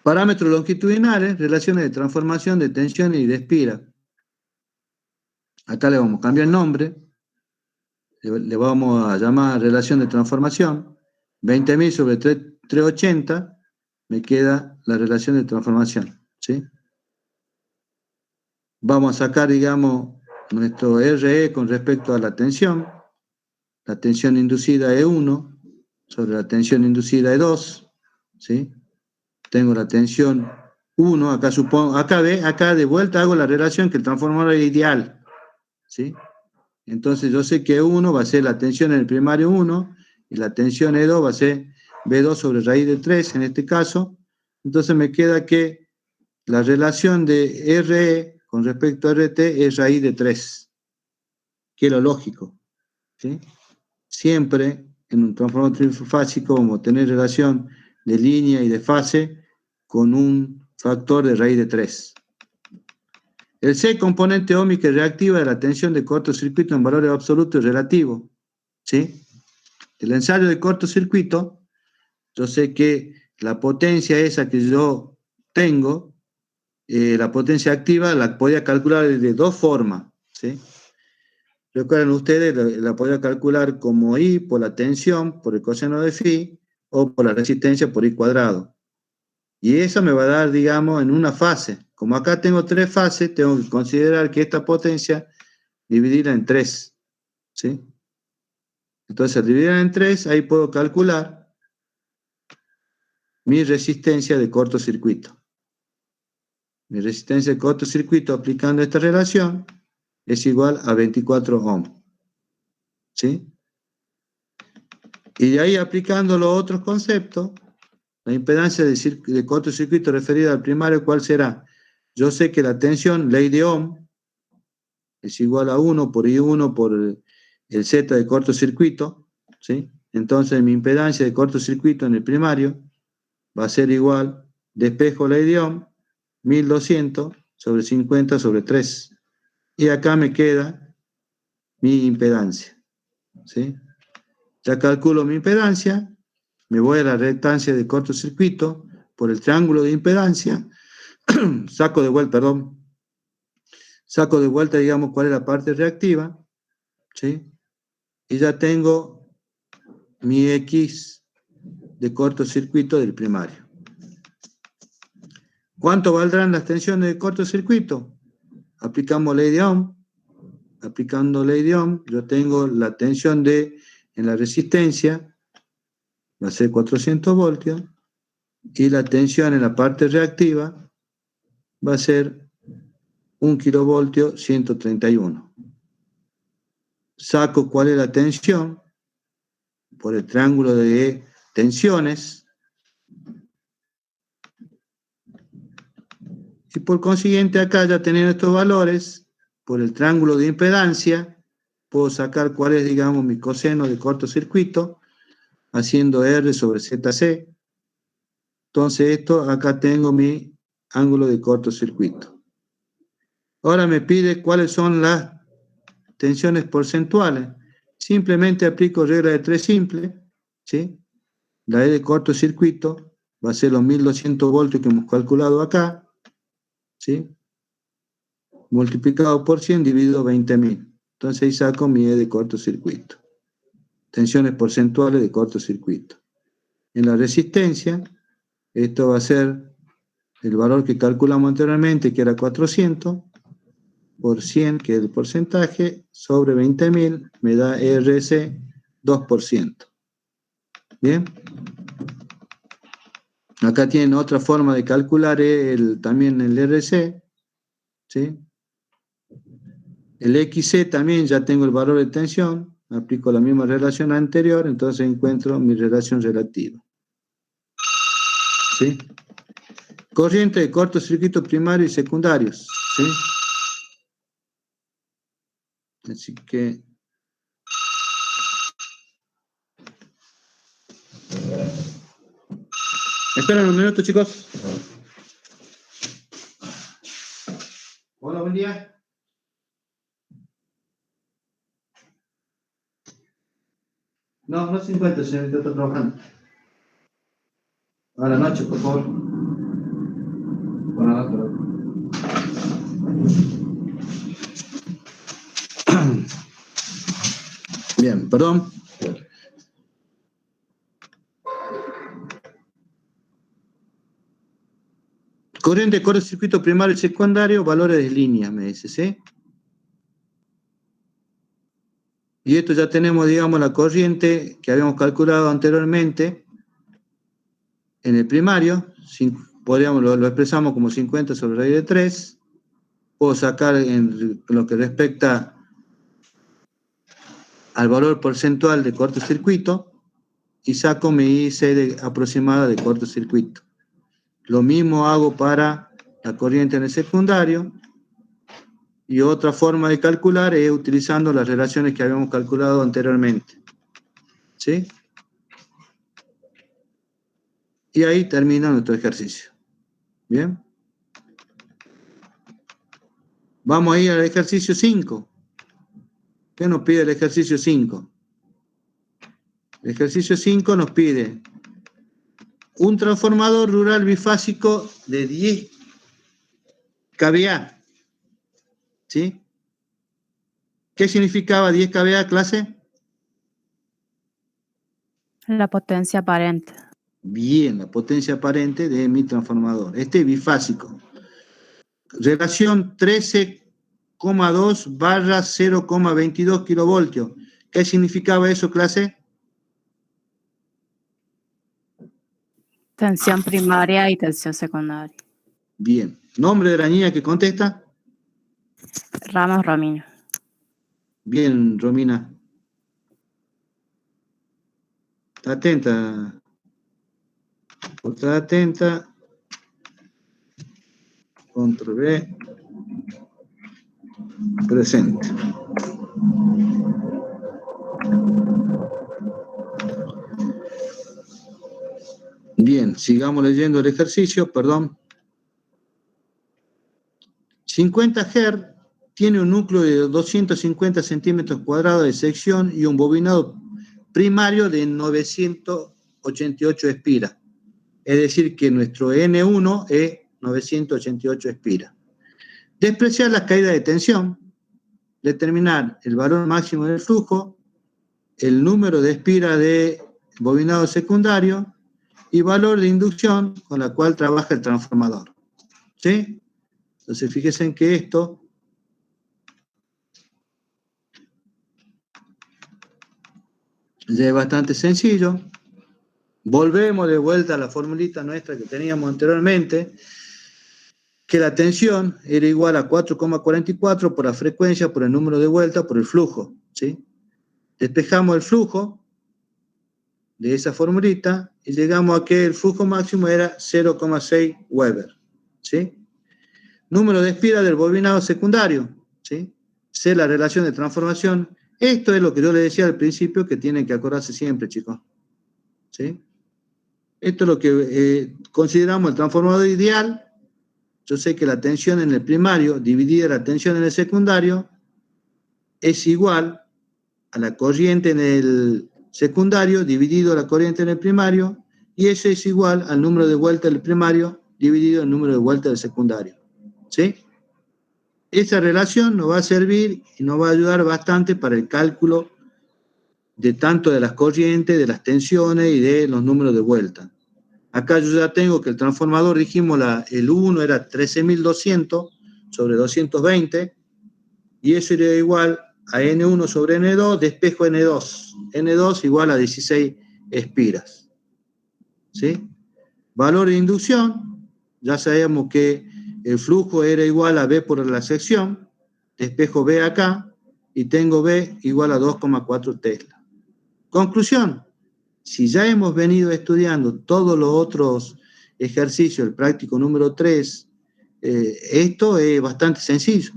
Parámetros longitudinales, relaciones de transformación de tensión y de espira. Acá le vamos a cambiar el nombre. Le vamos a llamar relación de transformación. 20.000 sobre 380 me queda la relación de transformación. ¿Sí? Vamos a sacar, digamos, nuestro RE con respecto a la tensión. La tensión inducida es 1 sobre la tensión inducida es 2. ¿Sí? Tengo la tensión 1, acá de vuelta hago la relación que el transformador es ideal. ¿Sí? Entonces yo sé que 1 va a ser la tensión en el primario 1 y la tensión E2 va a ser B2 sobre raíz de 3 en este caso. Entonces me queda que la relación de RE con respecto a RT es raíz de 3, que es lo lógico. ¿Sí? Siempre en un transformador trifásico vamos a tener relación de línea y de fase con un factor de raíz de 3. El C, componente óhmica y reactiva de la tensión de cortocircuito en valores absolutos y relativos. ¿Sí? El ensayo de cortocircuito, yo sé que la potencia esa que yo tengo, la potencia activa, la podía calcular de dos formas. ¿Sí? Recuerden ustedes, la podía calcular como I por la tensión, por el coseno de phi, o por la resistencia por I cuadrado. Y eso me va a dar, digamos, en una fase. Como acá tengo 3 fases, tengo que considerar que esta potencia dividirla en 3. ¿Sí? Entonces, al dividirla en 3, ahí puedo calcular mi resistencia de cortocircuito. Mi resistencia de cortocircuito aplicando esta relación es igual a 24 ohms. ¿Sí? Y de ahí aplicando los otros conceptos, la impedancia de cortocircuito referida al primario, ¿cuál será? Yo sé que la tensión, ley de Ohm, es igual a 1 por I1 por el Z de cortocircuito, ¿sí? Entonces mi impedancia de cortocircuito en el primario va a ser igual, despejo ley de Ohm, 1200 sobre 50 sobre 3. Y acá me queda mi impedancia, ¿sí? Ya calculo mi impedancia, me voy a la reactancia de cortocircuito por el triángulo de impedancia, saco de vuelta, digamos, cuál es la parte reactiva, ¿sí? Y ya tengo mi X de cortocircuito del primario. ¿Cuánto valdrán las tensiones de cortocircuito? Aplicamos ley de Ohm. Aplicando ley de Ohm, yo tengo la tensión en la resistencia, va a ser 400 voltios, y la tensión en la parte reactiva va a ser 1 kilovoltio 131. Saco cuál es la tensión por el triángulo de tensiones y por consiguiente acá ya teniendo estos valores por el triángulo de impedancia puedo sacar cuál es, digamos, mi coseno de cortocircuito haciendo R sobre ZC. Entonces esto, acá tengo mi ángulo de cortocircuito. Ahora me pide cuáles son las tensiones porcentuales. Simplemente aplico regla de 3 simple, ¿sí? La E de cortocircuito va a ser los 1200 voltios que hemos calculado acá, ¿sí? Multiplicado por 100 dividido 20.000. Entonces ahí saco mi E de cortocircuito. Tensiones porcentuales de cortocircuito. En la resistencia, esto va a ser el valor que calculamos anteriormente, que era 400, por 100, que es el porcentaje, sobre 20.000, me da RC 2%. ¿Bien? Acá tienen otra forma de calcular también el RC, ¿sí? El XC también ya tengo el valor de tensión, aplico la misma relación anterior, entonces encuentro mi relación relativa. ¿Sí? Corriente de cortocircuito primario y secundarios, ¿sí? Así que esperen un minuto, chicos. Hola, buen día. No se encuentra, señorita, está trabajando. A la noche, por favor. Buenas noches. Bien, perdón. Corriente de cortocircuito primario y secundario, valores de línea, me dice, ¿sí? Y esto ya tenemos, digamos, la corriente que habíamos calculado anteriormente en el primario, podríamos, lo expresamos como 50 sobre raíz de 3. Puedo sacar en lo que respecta al valor porcentual de cortocircuito y saco mi IC aproximada de cortocircuito. Lo mismo hago para la corriente en el secundario. Y otra forma de calcular es utilizando las relaciones que habíamos calculado anteriormente. ¿Sí? Y ahí termina nuestro ejercicio. ¿Bien? Vamos a ir al ejercicio 5. ¿Qué nos pide el ejercicio 5? El ejercicio 5 nos pide un transformador rural bifásico de 10 kVA. ¿Sí? ¿Qué significaba 10 kVA, clase? La potencia aparente. Bien, la potencia aparente de mi transformador. Este es bifásico. Relación 13,2 barra 0,22 kilovoltios. ¿Qué significaba eso, clase? Tensión primaria y tensión secundaria. Bien. ¿Nombre de la niña que contesta? Ramos Romina. Bien, Romina. Está atenta. Está atenta. Control B. Presente. Bien, sigamos leyendo el ejercicio, perdón. 50 Hz tiene un núcleo de 250 centímetros cuadrados de sección y un bobinado primario de 988 espiras. Es decir, que nuestro N1 es 988 espiras. Despreciar las caídas de tensión, determinar el valor máximo del flujo, el número de espiras de bobinado secundario y valor de inducción con la cual trabaja el transformador. ¿Sí? Entonces, fíjense en que esto ya es bastante sencillo. Volvemos de vuelta a la formulita nuestra que teníamos anteriormente, que la tensión era igual a 4,44 por la frecuencia, por el número de vueltas, por el flujo. ¿Sí? Despejamos el flujo de esa formulita y llegamos a que el flujo máximo era 0,6 Weber. ¿Sí? Número de espiras del bobinado secundario. ¿Sí? Sé la relación de transformación. Esto es lo que yo les decía al principio que tienen que acordarse siempre, chicos. ¿Sí? Esto es lo que consideramos el transformador ideal. Yo sé que la tensión en el primario dividida la tensión en el secundario es igual a la corriente en el secundario dividido la corriente en el primario, y eso es igual al número de vueltas del primario dividido el número de vueltas del secundario. ¿Sí? Esa relación nos va a servir y nos va a ayudar bastante para el cálculo de tanto de las corrientes, de las tensiones y de los números de vuelta. Acá yo ya tengo que el transformador, dijimos, el 1 era 13.200 sobre 220, y eso iría igual a N1 sobre N2, despejo N2. N2 igual a 16 espiras. ¿Sí? Valor de inducción, ya sabemos que el flujo era igual a B por la sección, despejo B acá, y tengo B igual a 2,4 Tesla. Conclusión, si ya hemos venido estudiando todos los otros ejercicios, el práctico número 3, esto es bastante sencillo.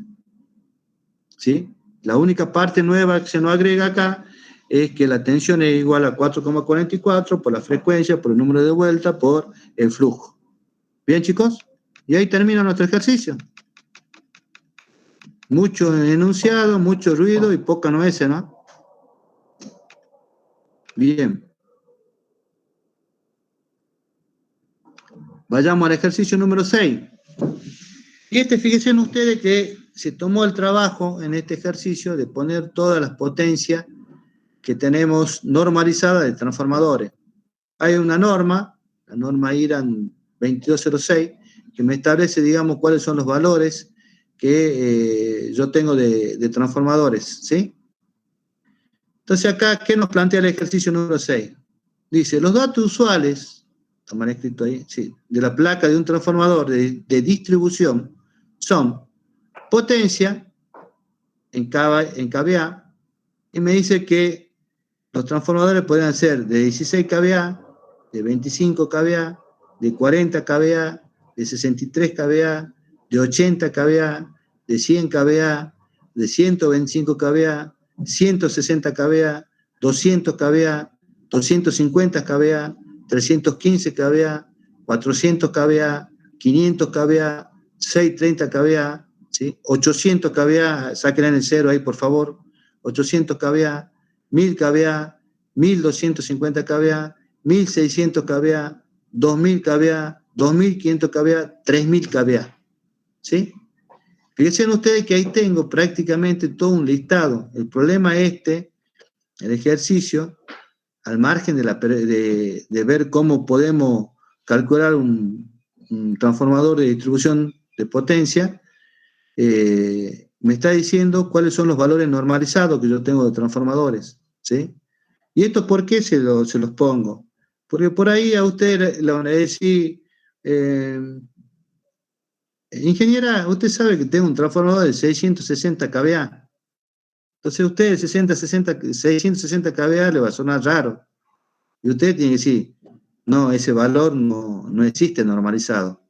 ¿Sí? La única parte nueva que se nos agrega acá es que la tensión es igual a 4,44 por la frecuencia, por el número de vuelta, por el flujo. ¿Bien, chicos? Y ahí termina nuestro ejercicio. Mucho enunciado, mucho ruido y poca nueces, ¿no? Bien. Vayamos al ejercicio número 6. Y fíjense ustedes que se tomó el trabajo en este ejercicio de poner todas las potencias que tenemos normalizadas de transformadores. Hay una norma, la norma IRAN 2206, que me establece, digamos, cuáles son los valores que yo tengo de transformadores, ¿sí? Entonces acá, ¿qué nos plantea el ejercicio número 6? Dice, los datos usuales, está mal escrito ahí, sí, de la placa de un transformador de distribución son potencia en kVA, y me dice que los transformadores podrían ser de 16 kVA, de 25 kVA, de 40 kVA, de 63 kVA, de 80 kVA, de 100 kVA, de 125 kVA, 160 kVA, 200 kVA, 250 kVA, 315 kVA, 400 kVA, 500 kVA, 630 kVA, ¿sí? 800 kVA, saquen en el cero ahí, por favor. 800 kVA, 1000 kVA, 1250 kVA, 1600 kVA, 2000 kVA, 2500 kVA, 3000 kVA, ¿sí? Fíjense ustedes que ahí tengo prácticamente todo un listado. El problema el ejercicio, al margen de ver cómo podemos calcular un transformador de distribución de potencia, me está diciendo cuáles son los valores normalizados que yo tengo de transformadores, ¿sí? ¿Y esto por qué se los pongo? Porque por ahí a usted le van a decir, ingeniera, usted sabe que tengo un transformador de 660 kVA. Entonces a usted 660 kVA le va a sonar raro. Y usted tiene que decir, no, ese valor no existe normalizado.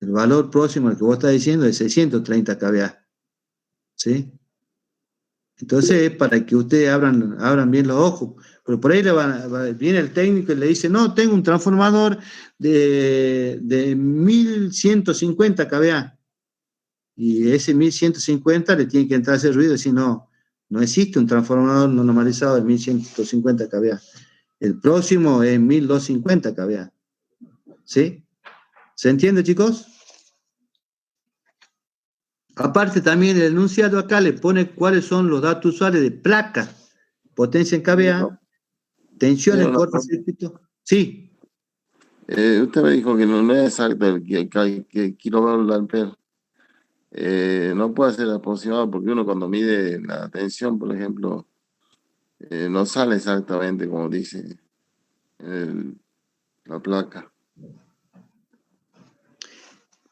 El valor próximo al que vos estás diciendo es 630 kVA. ¿Sí? Entonces, para que ustedes abran bien los ojos. Pero por ahí viene el técnico y le dice, no, tengo un transformador de 1150 kVA. Y ese 1150 le tiene que entrar ese ruido y decir, no existe un transformador no normalizado de 1150 kVA. El próximo es 1250 kVA. ¿Sí? ¿Se entiende, chicos? Aparte también el enunciado acá le pone cuáles son los datos usuales de placa, potencia en kVA, tensión en cortocircuito. Sí. Usted me dijo que no es exacto el kilovoltampere. No puede ser aproximado porque uno cuando mide la tensión, por ejemplo, no sale exactamente como dice la placa.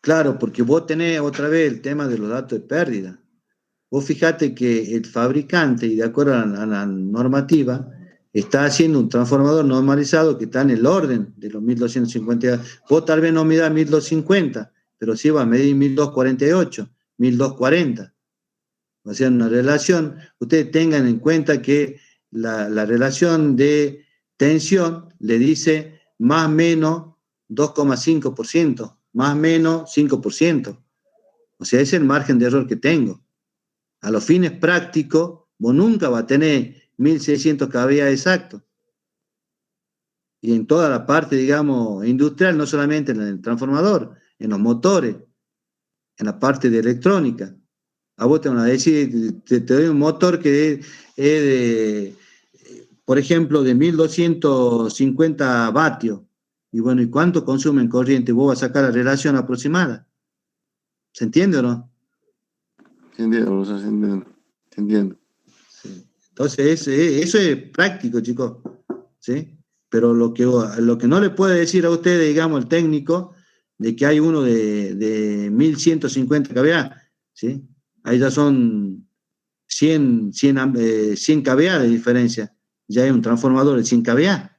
Claro, porque vos tenés otra vez el tema de los datos de pérdida. Vos fijate que el fabricante, y de acuerdo a la normativa, está haciendo un transformador normalizado que está en el orden de los 1250. Vos tal vez no midás 1250, pero sí va a medir 1248, 1240. O sea, una relación, ustedes tengan en cuenta que la relación de tensión le dice más o menos 2,5%. Más o menos 5%. O sea, ese es el margen de error que tengo. A los fines prácticos, vos nunca vas a tener 1600 kVA exacto. Y en toda la parte, digamos, industrial, no solamente en el transformador, en los motores, en la parte de electrónica. A vos te van a decir, te doy un motor que es de, por ejemplo, de 1250 vatios. Y bueno, ¿y cuánto consume en corriente? Vos vas a sacar la relación aproximada. ¿Se entiende o no? Se entiende. Sí. Entonces, eso es práctico, chicos. ¿Sí? Pero lo que no le puede decir a ustedes, digamos, el técnico, de que hay uno de 1150 kVA, ¿sí? Ahí ya son 100 kVA de diferencia. Ya hay un transformador de 100 kVA.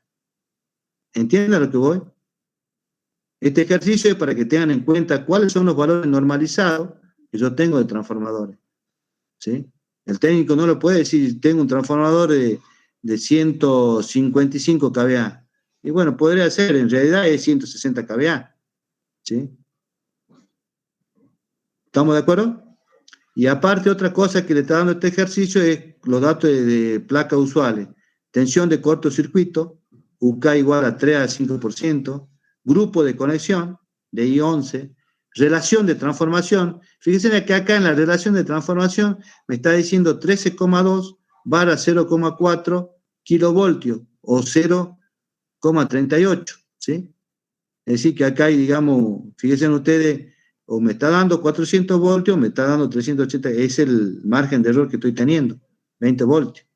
¿Entienden a lo que voy? Este ejercicio es para que tengan en cuenta cuáles son los valores normalizados que yo tengo de transformadores. ¿Sí? El técnico no lo puede decir, tengo un transformador de 155 kVA. Y bueno, podría ser, en realidad es 160 kVA. ¿Sí? ¿Estamos de acuerdo? Y aparte, otra cosa que le está dando este ejercicio es los datos de placas usuales. Tensión de cortocircuito, UK igual a 3 a 5%, grupo de conexión de I11, relación de transformación. Fíjense que acá en la relación de transformación me está diciendo 13,2 bar a 0,4 kilovoltios o 0,38, ¿sí? Es decir, que acá hay, digamos, fíjense ustedes, o me está dando 400 voltios, o me está dando 380, es el margen de error que estoy teniendo, 20 voltios,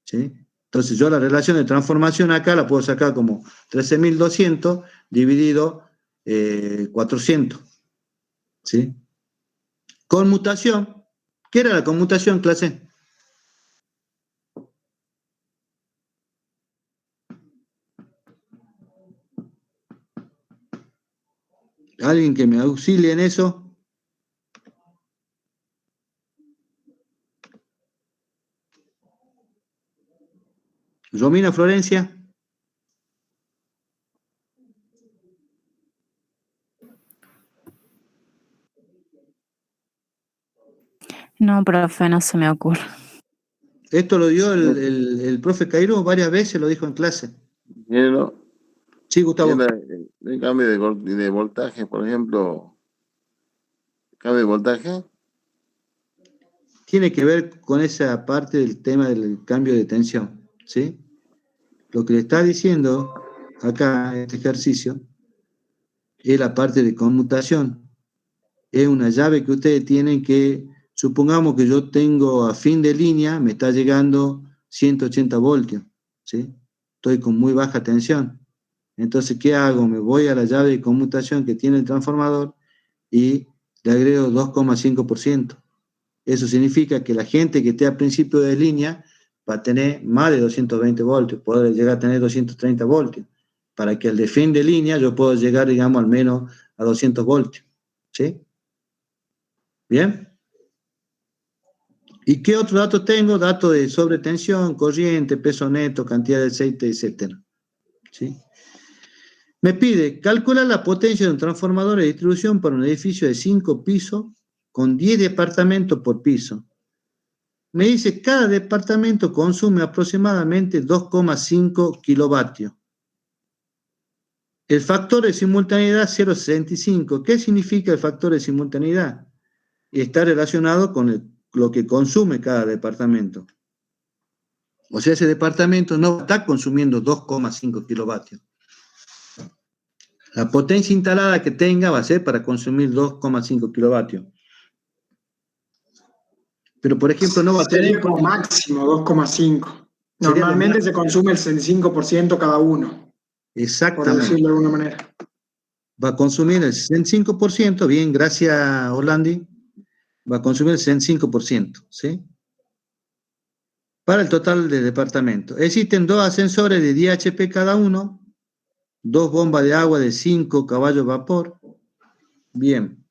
¿sí? Entonces yo la relación de transformación acá la puedo sacar como 13.200 dividido 400, ¿sí? Conmutación. ¿Qué era la conmutación, clase? ¿Alguien que me auxilie en eso? Romina Florencia. No, profe, no se me ocurre. Esto lo dio el profe Cairo varias veces, lo dijo en clase. ¿no? Sí, Gustavo. El cambio de voltaje, por ejemplo, cambio de voltaje. Tiene que ver con esa parte del tema del cambio de tensión, ¿sí? Lo que le está diciendo acá, este ejercicio, es la parte de conmutación. Es una llave que ustedes tienen que, supongamos que yo tengo a fin de línea, me está llegando 180 voltios, ¿sí? Estoy con muy baja tensión. Entonces, ¿qué hago? Me voy a la llave de conmutación que tiene el transformador y le agrego 2,5%. Eso significa que la gente que esté a principio de línea va a tener más de 220 voltios, puede llegar a tener 230 voltios, para que al de fin de línea yo pueda llegar, digamos, al menos a 200 voltios. ¿Sí? ¿Bien? ¿Y qué otro dato tengo? Datos de sobretensión, corriente, peso neto, cantidad de aceite, etc. ¿Sí? Me pide calcular la potencia de un transformador de distribución para un edificio de 5 pisos con 10 departamentos por piso. Me dice, cada departamento consume aproximadamente 2,5 kilovatios. El factor de simultaneidad 0,65. ¿Qué significa el factor de simultaneidad? Está relacionado con lo que consume cada departamento. O sea, ese departamento no está consumiendo 2,5 kilovatios. La potencia instalada que tenga va a ser para consumir 2,5 kilovatios. Pero, por ejemplo, no va a tener... Sería como máximo 2,5. Normalmente se consume el 65% cada uno. Exactamente. Por decirlo de alguna manera. Va a consumir el 65%, bien, gracias, Orlandi. Va a consumir el 65%, ¿sí? Para el total de departamento. Existen 2 ascensores de 10 HP cada uno, 2 bombas de agua de 5 caballos vapor. Bien,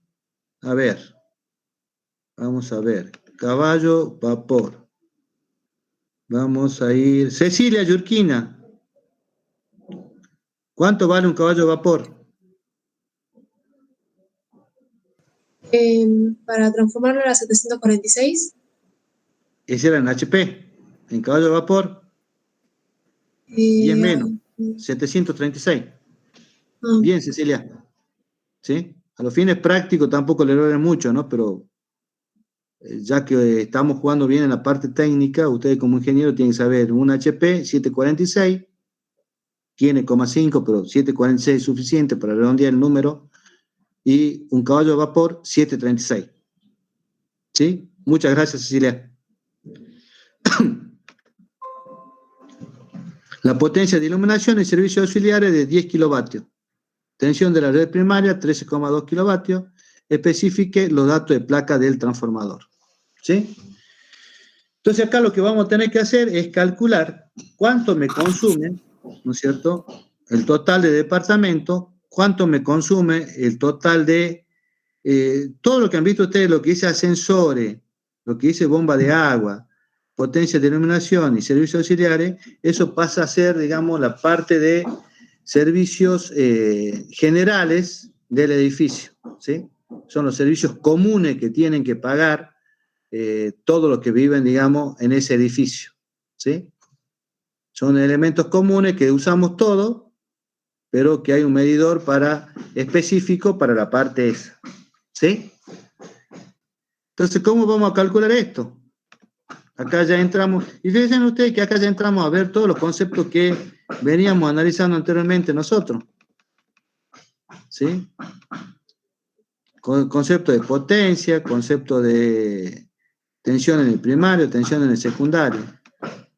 a ver. Vamos a ver. Caballo vapor. Vamos a ir. Cecilia Yurquina. ¿Cuánto vale un caballo vapor? Para transformarlo era 746. Ese era en HP. En caballo vapor. Y en menos. 736. Bien, Cecilia. ¿Sí? A los fines prácticos tampoco le logran mucho, ¿no? Pero ya que estamos jugando bien en la parte técnica, ustedes como ingeniero tienen que saber, un HP 746, tiene 0,5, pero 746 es suficiente para redondear el número, y un caballo de vapor 736. ¿Sí? Muchas gracias, Cecilia. La potencia de iluminación y servicios auxiliares de 10 kilovatios. Tensión de la red primaria, 13,2 kilovatios. Especifique los datos de placa del transformador. ¿Sí? Entonces acá lo que vamos a tener que hacer es calcular cuánto me consume, ¿no es cierto?, el total de departamento, cuánto me consume el total de todo lo que han visto ustedes, lo que dice ascensores, lo que dice bomba de agua, potencia de iluminación y servicios auxiliares. Eso pasa a ser, digamos, la parte de servicios generales del edificio, ¿sí? Son los servicios comunes que tienen que pagar todos los que viven, digamos, en ese edificio, ¿sí? Son elementos comunes que usamos todos, pero que hay un medidor específico para la parte esa, ¿sí? Entonces, ¿cómo vamos a calcular esto? Acá ya entramos, y fíjense ustedes que acá ya entramos a ver todos los conceptos que veníamos analizando anteriormente nosotros, ¿sí? Concepto de potencia, concepto de tensión en el primario, tensión en el secundario.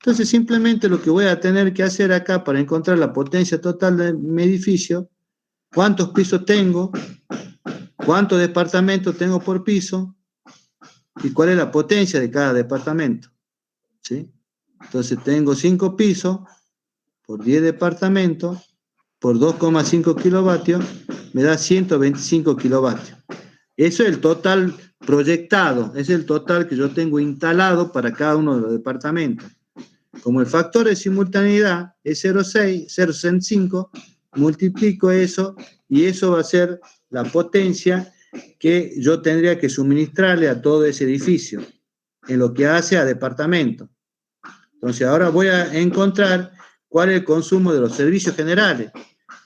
Entonces, simplemente lo que voy a tener que hacer acá para encontrar la potencia total de mi edificio, cuántos pisos tengo, cuántos departamentos tengo por piso y cuál es la potencia de cada departamento, ¿sí? Entonces, tengo 5 pisos por 10 departamentos por 2,5 kilovatios, me da 125 kilovatios. Eso es el total proyectado, es el total que yo tengo instalado para cada uno de los departamentos. Como el factor de simultaneidad es 0,65, multiplico eso y eso va a ser la potencia que yo tendría que suministrarle a todo ese edificio, en lo que hace a departamento. Entonces ahora voy a encontrar cuál es el consumo de los servicios generales.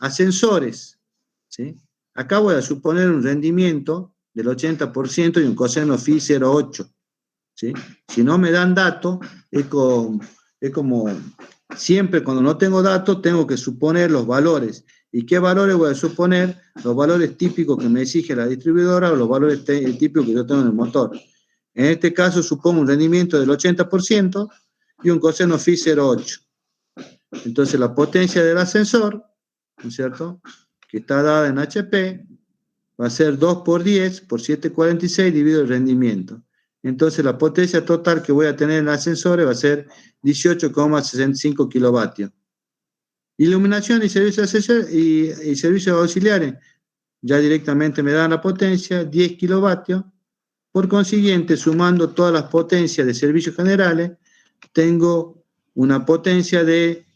Ascensores, ¿sí? Acá voy a suponer un rendimiento del 80% y un coseno phi 0,8, ¿sí? Si no me dan datos, es como siempre cuando no tengo datos tengo que suponer los valores. ¿Y qué valores voy a suponer? Los valores típicos que me exige la distribuidora o los valores típicos que yo tengo en el motor. En este caso supongo un rendimiento del 80% y un coseno phi 0,8. Entonces la potencia del ascensor, ¿no es cierto?, que está dada en HP, va a ser 2 por 10 por 7,46 dividido el rendimiento. Entonces la potencia total que voy a tener en el ascensor va a ser 18,65 kilovatios. Iluminación y servicios auxiliares, ya directamente me dan la potencia, 10 kilovatios. Por consiguiente, sumando todas las potencias de servicios generales, tengo una potencia de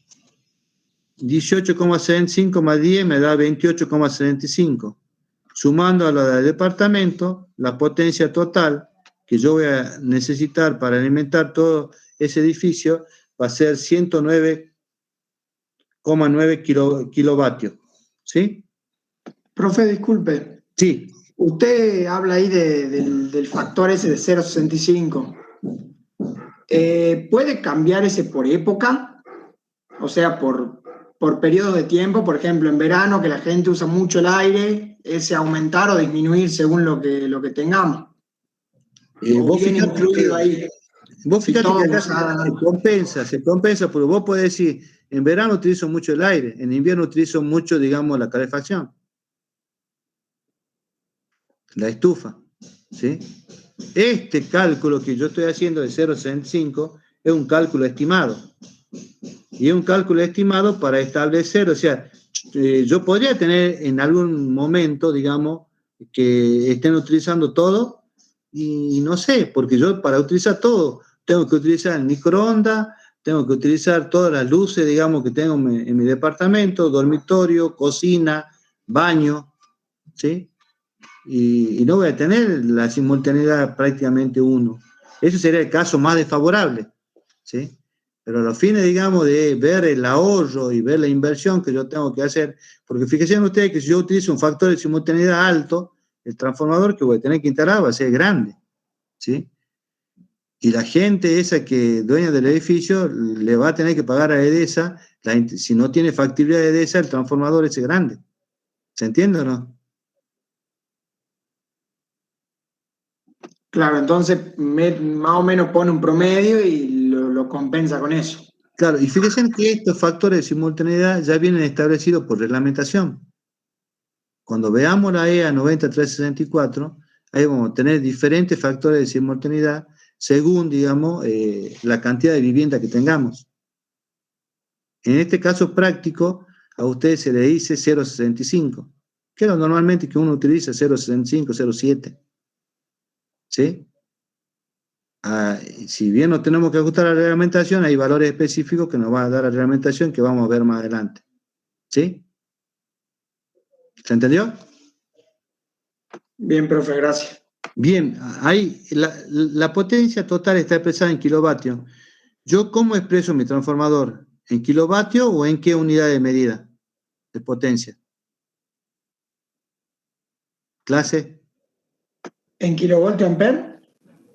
18,75 más 10 me da 28,75. Sumando a la del departamento, la potencia total que yo voy a necesitar para alimentar todo ese edificio va a ser 109,9 kilovatios. ¿Sí? Profe, disculpe. Sí. Usted habla ahí del factor ese de 0,65. ¿Puede cambiar ese por época? O sea, por periodos de tiempo, por ejemplo, en verano, que la gente usa mucho el aire, ese aumentar o disminuir según lo que tengamos. Vos viene fíjate incluido ahí. Vos fíjate que acá usadas. se compensa, porque vos podés decir, en verano utilizo mucho el aire, en invierno utilizo mucho, digamos, la calefacción, la estufa, ¿sí? Este cálculo que yo estoy haciendo de 0,65 es un cálculo estimado. Y es un cálculo estimado para establecer, o sea, yo podría tener en algún momento, digamos, que estén utilizando todo, y no sé, porque yo para utilizar todo tengo que utilizar el microondas, tengo que utilizar todas las luces, digamos, que tengo en mi departamento, dormitorio, cocina, baño, ¿sí? Y no voy a tener la simultaneidad prácticamente uno. Ese sería el caso más desfavorable, ¿sí? Pero a los fines, digamos, de ver el ahorro y ver la inversión que yo tengo que hacer, porque fíjense ustedes que si yo utilizo un factor de simultaneidad alto, el transformador que voy a tener que instalar va a ser grande, ¿sí? Y la gente esa que dueña del edificio le va a tener que pagar a EDESA, si no tiene factibilidad de EDESA, el transformador ese grande. ¿Se entiende o no? Claro, entonces más o menos pone un promedio y lo compensa con eso. Claro, y fíjense que estos factores de simultaneidad ya vienen establecidos por reglamentación. Cuando veamos la EA 9364, ahí vamos a tener diferentes factores de simultaneidad según, digamos, la cantidad de vivienda que tengamos. En este caso práctico, a ustedes se le dice 0,65, que es lo normalmente que uno utiliza, 0,65, 0,7. ¿Sí? Si bien no tenemos que ajustar a la reglamentación, hay valores específicos que nos va a dar la reglamentación que vamos a ver más adelante. ¿Sí? ¿Se entendió? Bien, profe, gracias. Bien, ahí la potencia total está expresada en kilovatios. ¿Yo cómo expreso mi transformador? ¿En kilovatios o en qué unidad de medida de potencia? ¿Clase? ¿En kilovoltio ampere?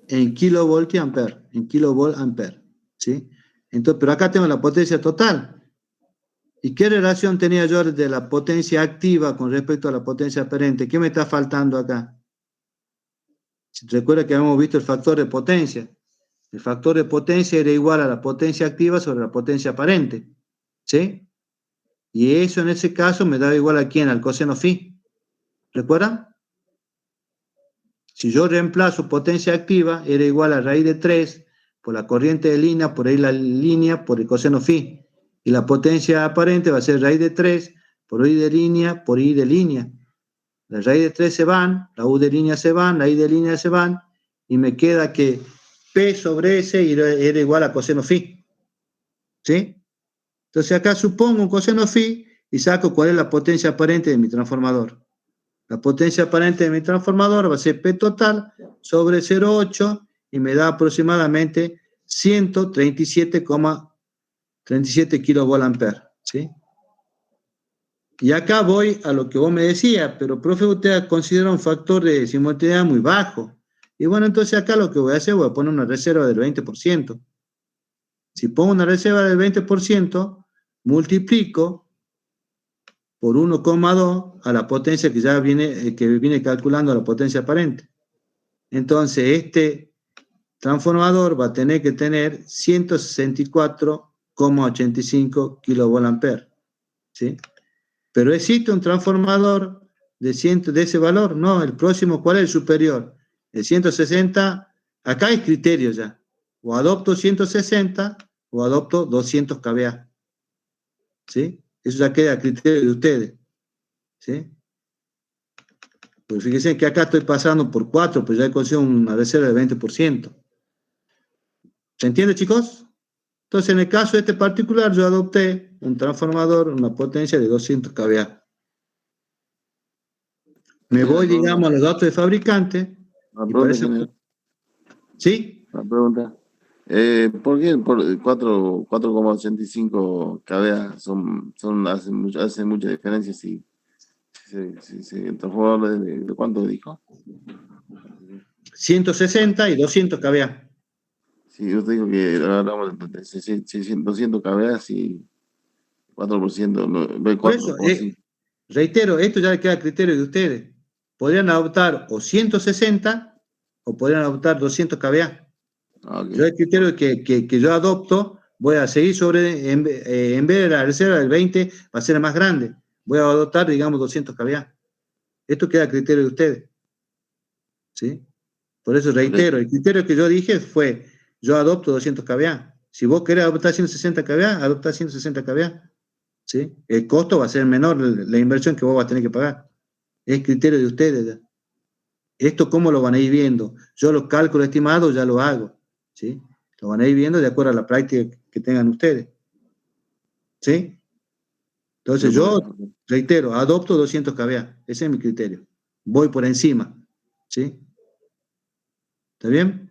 En kilovoltio ampere, en kilovolt ampere, ¿sí? Entonces, pero acá tengo la potencia total. ¿Y qué relación tenía yo de la potencia activa con respecto a la potencia aparente? ¿Qué me está faltando acá? Si te recuerdas que habíamos visto el factor de potencia. El factor de potencia era igual a la potencia activa sobre la potencia aparente, ¿sí? Y eso en ese caso me daba igual a quién, al coseno phi. ¿Recuerdan? Si yo reemplazo potencia activa, era igual a raíz de 3 por la corriente de línea, por ahí la línea, por el coseno phi. Y la potencia aparente va a ser raíz de 3 por i de línea, por i de línea. La raíz de 3 se van, la u de línea se van, la i de línea se van, y me queda que P sobre S era igual a coseno phi. ¿Sí? Entonces acá supongo un coseno phi y saco cuál es la potencia aparente de mi transformador. La potencia aparente de mi transformador va a ser P total sobre 0,8 y me da aproximadamente 137,37 kilovolt-ampere, ¿sí? Y acá voy a lo que vos me decías, pero profe, usted considera un factor de simultaneidad muy bajo. Y bueno, entonces acá lo que voy a hacer, voy a poner una reserva del 20%. Si pongo una reserva del 20%, multiplico por 1,2 a la potencia que ya viene calculando la potencia aparente. Entonces, este transformador va a tener que tener 164,85 kilovolt-ampere, ¿sí? Pero existe un transformador de ese valor, no, el próximo, ¿cuál es el superior? El 160, acá hay criterio ya, o adopto 160 o adopto 200 kVA, ¿sí? Eso ya queda a criterio de ustedes, ¿sí? Pues fíjense que acá estoy pasando por 4, pues ya he conseguido una reserva de 20%. ¿Se entiende, chicos? Entonces, en el caso de este particular, yo adopté un transformador, una potencia de 200 kVA. Me voy, digamos, a los datos de fabricante. ¿Sí? Una pregunta. ¿Por qué por 4,85 kVA hacen mucha diferencia si el transformador de cuánto dijo? 160 y 200 kVA. Sí, yo te digo que hablamos de 200 kVA y 4%, no, Por eso, reitero, esto ya queda a criterio de ustedes. Podrían adoptar o 160 o podrían adoptar 200 kVA. Okay. Yo el criterio que yo adopto, voy a seguir en vez de la reserva del 20, va a ser más grande. Voy a adoptar, digamos, 200 kVA. Esto queda a criterio de ustedes. ¿Sí? Por eso reitero, el criterio que yo dije fue, yo adopto 200 kVA. Si vos querés adoptar 160 kVA, adopta 160 kVA. ¿Sí? El costo va a ser menor, la inversión que vos vas a tener que pagar. Es criterio de ustedes ya. Esto, ¿cómo lo van a ir viendo? Yo los cálculos estimados ya lo hago. ¿Sí? Lo van a ir viendo de acuerdo a la práctica que tengan ustedes. ¿Sí? Entonces yo, reitero, adopto 200 kVA. Ese es mi criterio. Voy por encima. ¿Sí? ¿Está bien?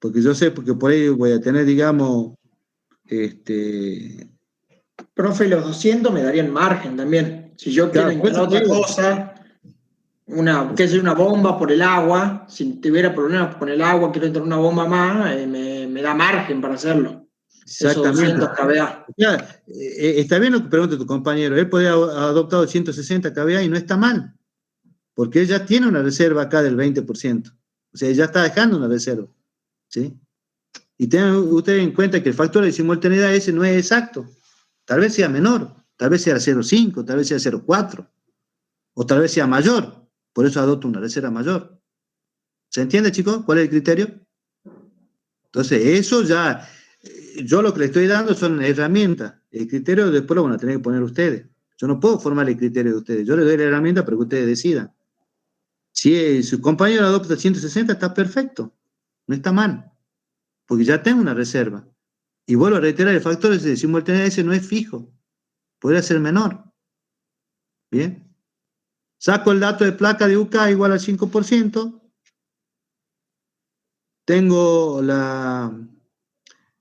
Porque yo sé, porque por ahí voy a tener, digamos, Profe, los 200 me darían margen también. Si yo quiero instalar otra cosa, una bomba por el agua, si tuviera problemas con el agua, quiero instalar una bomba más, me da margen para hacerlo. Exactamente. Esos 200 kVA. Ya, está bien lo que pregunta tu compañero. Él podría haber adoptado 160 kVA y no está mal. Porque él ya tiene una reserva acá del 20%. O sea, ya está dejando una reserva. ¿Sí? Y tengan ustedes en cuenta que el factor de simultaneidad ese no es exacto. Tal vez sea menor, tal vez sea 0,5, tal vez sea 0,4, o tal vez sea mayor. Por eso adopto una reserva mayor. ¿Se entiende, chicos? ¿Cuál es el criterio? Entonces, eso ya, yo lo que les estoy dando son herramientas. El criterio después lo van a tener que poner ustedes. Yo no puedo formar el criterio de ustedes. Yo les doy la herramienta para que ustedes decidan. Si su compañero adopta 160, está perfecto. No está mal. Porque ya tengo una reserva. Y vuelvo a reiterar, el factor de simultaneidad ese no es fijo. Podría ser menor. Bien. Saco el dato de placa de UK igual al 5%. Tengo la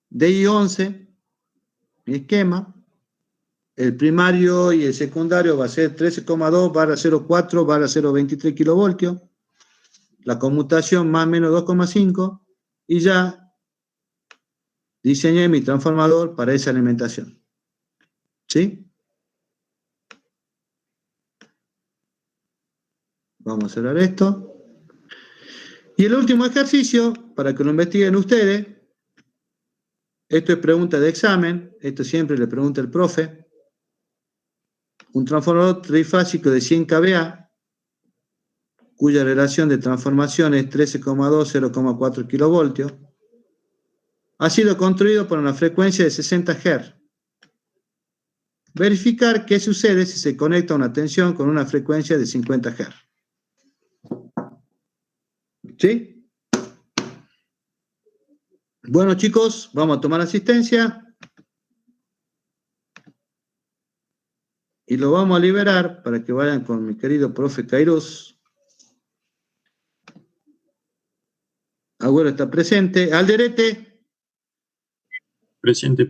DI11, mi esquema. El primario y el secundario va a ser 13,2/0,4/0,23 kilovoltios. La conmutación más o menos 2,5. Y ya diseñé mi transformador para esa alimentación. ¿Sí? Vamos a cerrar esto. Y el último ejercicio, para que lo investiguen ustedes, esto es pregunta de examen, esto siempre le pregunta el profe. Un transformador trifásico de 100 kVA, cuya relación de transformación es 13,2/0,4 kilovoltios, ha sido construido por una frecuencia de 60 Hz. Verificar qué sucede si se conecta una tensión con una frecuencia de 50 Hz. ¿Sí? Bueno, chicos, vamos a tomar asistencia. Y lo vamos a liberar para que vayan con mi querido profe Kairos Agüero está presente. Alderete. Presente.